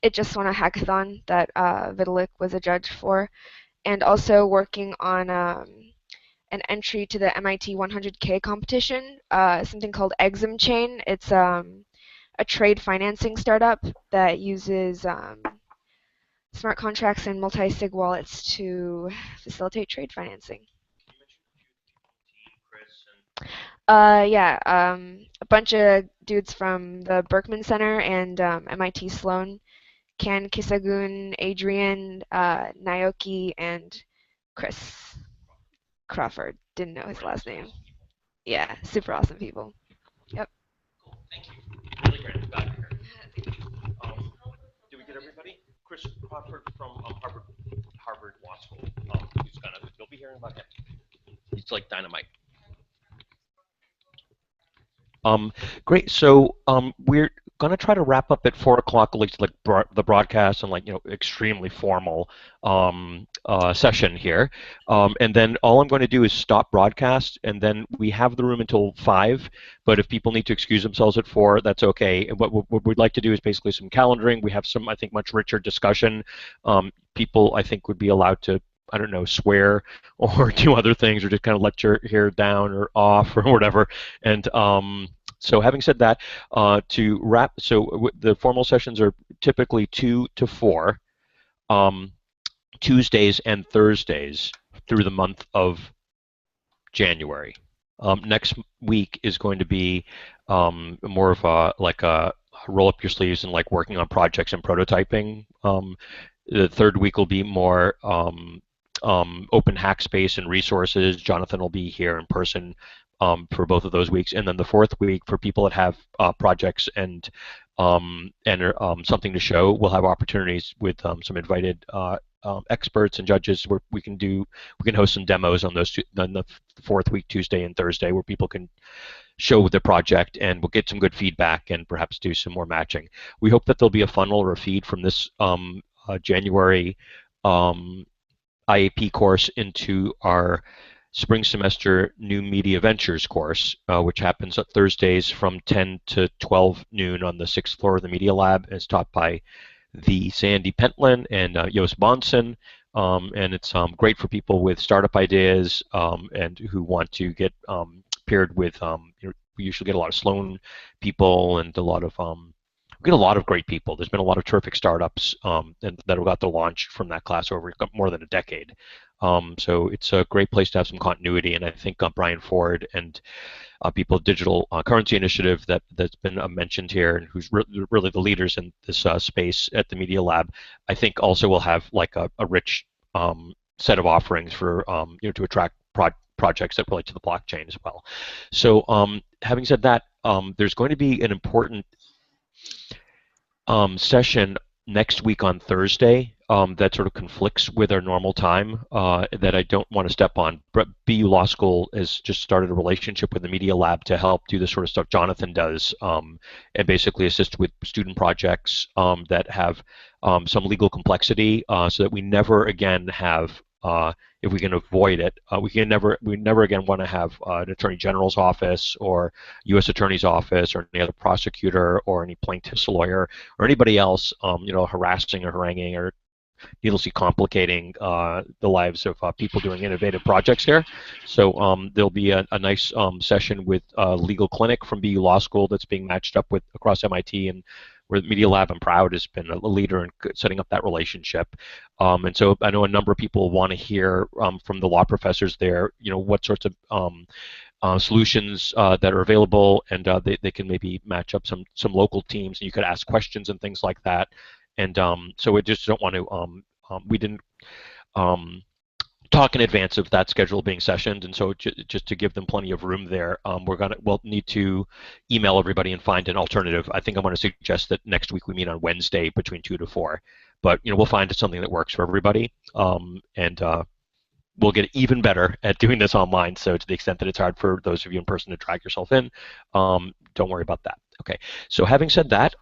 Speaker 13: It just won a hackathon that Vitalik was a judge for. And also working on an entry to the MIT 100K competition, something called Exim Chain. It's a trade financing startup that uses smart contracts and multi-sig wallets to facilitate trade financing. Yeah, a bunch of dudes from the Berkman Center and MIT Sloan, Ken Kisagun, Adrian, Naoki, and Chris Crawford. Didn't know his last name. Yeah, super awesome people. Yep.
Speaker 1: Cool. Thank you. Really great. Glad you're here. Did we get everybody? Chris Crawford from Harvard Law School. You'll be hearing about him. He's like dynamite. Great. So we're gonna try to wrap up at 4 o'clock, at least like the broadcast and extremely formal session here. And then all I'm going to do is stop broadcast, and then we have the room until 5. But if people need to excuse themselves at 4, that's okay. And what we'd like to do is basically some calendaring. We have some, I think, much richer discussion. People, I think, would be allowed to, I don't know, swear or do other things, or just kind of let your hair down or off or whatever. And so having said that, to wrap, so the formal sessions are typically 2 to 4, Tuesdays and Thursdays through the month of January. Next week is going to be more of a roll up your sleeves and working on projects and prototyping. The third week will be more open hack space and resources. Jonathan will be here in person for both of those weeks, and then the fourth week for people that have projects and something to show, we'll have opportunities with some invited experts and judges where we can host some demos on those on the fourth week, Tuesday and Thursday, where people can show their project, and we'll get some good feedback and perhaps do some more matching. We hope that there'll be a funnel or a feed from this January IAP course into our spring semester New Media Ventures course, which happens on Thursdays from 10 to 12 noon on the 6th floor of the Media Lab. It's taught by the Sandy Pentland and Joost Bonson, and it's great for people with startup ideas and who want to get paired with, we usually get a lot of Sloan people and we get a lot of great people. There's been a lot of terrific startups and that have got the launch from that class over more than a decade. So it's a great place to have some continuity, and I think Brian Ford and people at Digital Currency Initiative that's been mentioned here, and who's really the leaders in this space at the Media Lab, I think also will have a rich set of offerings for to attract projects that relate to the blockchain as well. So having said that, there's going to be an important session next week on Thursday that sort of conflicts with our normal time that I don't want to step on. But BU Law School has just started a relationship with the Media Lab to help do the sort of stuff Jonathan does and basically assist with student projects that have some legal complexity so that we never again have if we can avoid it, we never again want to have an attorney general's office or U.S. attorney's office or any other prosecutor or any plaintiff's lawyer or anybody else, harassing or haranguing or needlessly complicating the lives of people doing innovative projects here. So there'll be a nice session with Legal Clinic from BU Law School that's being matched up with across MIT, and where Media Lab, I'm proud, has been a leader in setting up that relationship. And so I know a number of people want to hear from the law professors there, what sorts of solutions that are available, and they can maybe match up some local teams, and you could ask questions and things like that. And so we just don't want to, we didn't talk in advance of that schedule being sessioned, and so just to give them plenty of room there, we'll need to email everybody and find an alternative. I think I'm going to suggest that next week we meet on Wednesday between 2 to 4, but we'll find something that works for everybody, and we'll get even better at doing this online. So to the extent that it's hard for those of you in person to drag yourself in, don't worry about that. Okay, so having said that,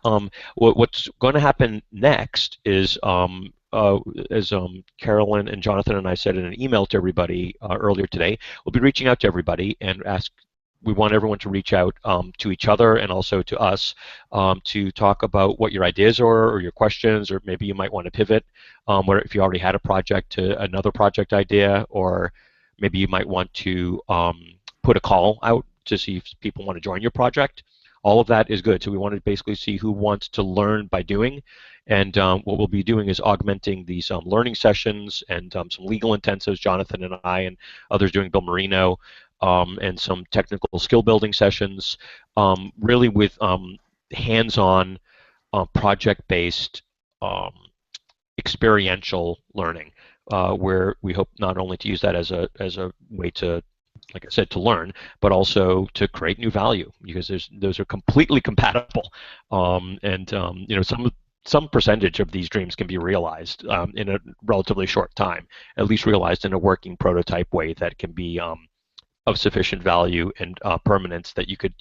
Speaker 1: what's going to happen next is, as Carolyn and Jonathan and I said in an email to everybody earlier today, we'll be reaching out to everybody and we want everyone to reach out to each other and also to us to talk about what your ideas are or your questions, or maybe you might want to pivot, if you already had a project to another project idea, or maybe you might want to put a call out to see if people want to join your project. All of that is good. So we want to basically see who wants to learn by doing. And what we'll be doing is augmenting these learning sessions and some legal intensives, Jonathan and I and others doing, Bill Marino, and some technical skill building sessions, really with hands-on, project-based, experiential learning, where we hope not only to use that as a way to, like I said, to learn, but also to create new value, because those are completely compatible, and some percentage of these dreams can be realized in a relatively short time, at least realized in a working prototype way that can be of sufficient value and permanence that you could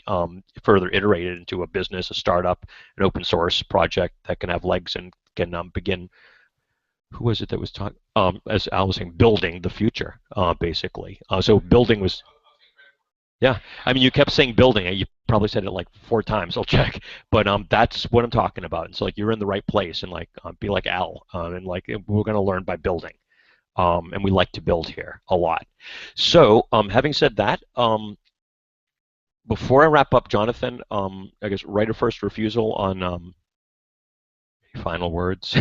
Speaker 1: further iterate it into a business, a startup, an open source project that can have legs and can begin. Who was it that was talking? As Al was saying, building the future, basically. So building was, yeah. I mean, you kept saying building. You probably said it like 4 times. I'll check. But that's what I'm talking about. And so like you're in the right place, and like be like Al, and like we're going to learn by building, and we like to build here a lot. So having said that, before I wrap up, Jonathan, I guess right of first refusal on final words.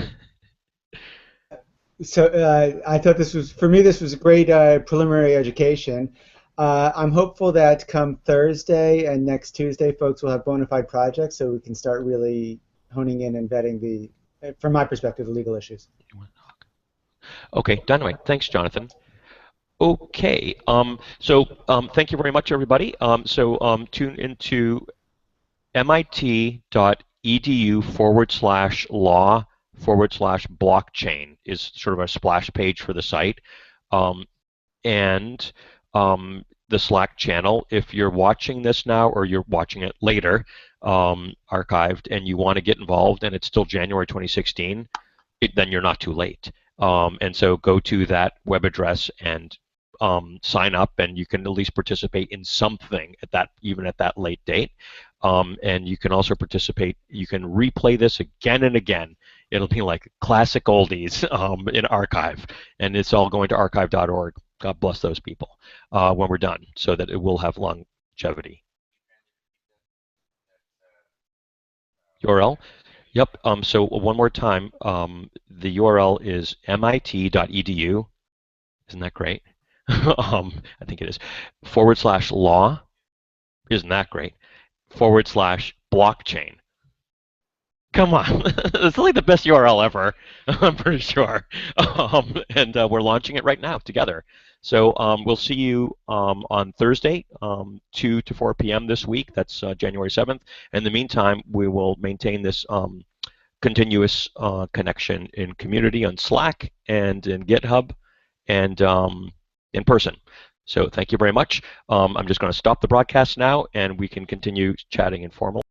Speaker 2: So I thought this was, for me, this was a great preliminary education. I'm hopeful that come Thursday and next Tuesday, folks will have bona fide projects, so we can start really honing in and vetting the, from my perspective, the legal issues.
Speaker 1: Okay, dynamite. Thanks, Jonathan. Okay, so thank you very much, everybody. Tune into MIT.edu/law/blockchain is sort of a splash page for the site, and the Slack channel. If you're watching this now or you're watching it later, archived, and you want to get involved, and it's still January 2016, then you're not too late. And so go to that web address and sign up, and you can at least participate in something at that, even at that late date. And you can also participate. You can replay this again and again. It'll be like classic oldies in archive, and it's all going to archive.org. God bless those people when we're done, so that it will have longevity. URL? Yep. So one more time, the URL is MIT.edu. Isn't that great? I think it is. /law. Isn't that great? /blockchain. Come on, it's like the best URL ever. I'm pretty sure. And we're launching it right now together. So we'll see you on Thursday, 2 to 4 p.m. this week. That's January 7th. In the meantime, we will maintain this continuous connection in community on Slack and in GitHub and in person. So thank you very much. I'm just going to stop the broadcast now, and we can continue chatting informally.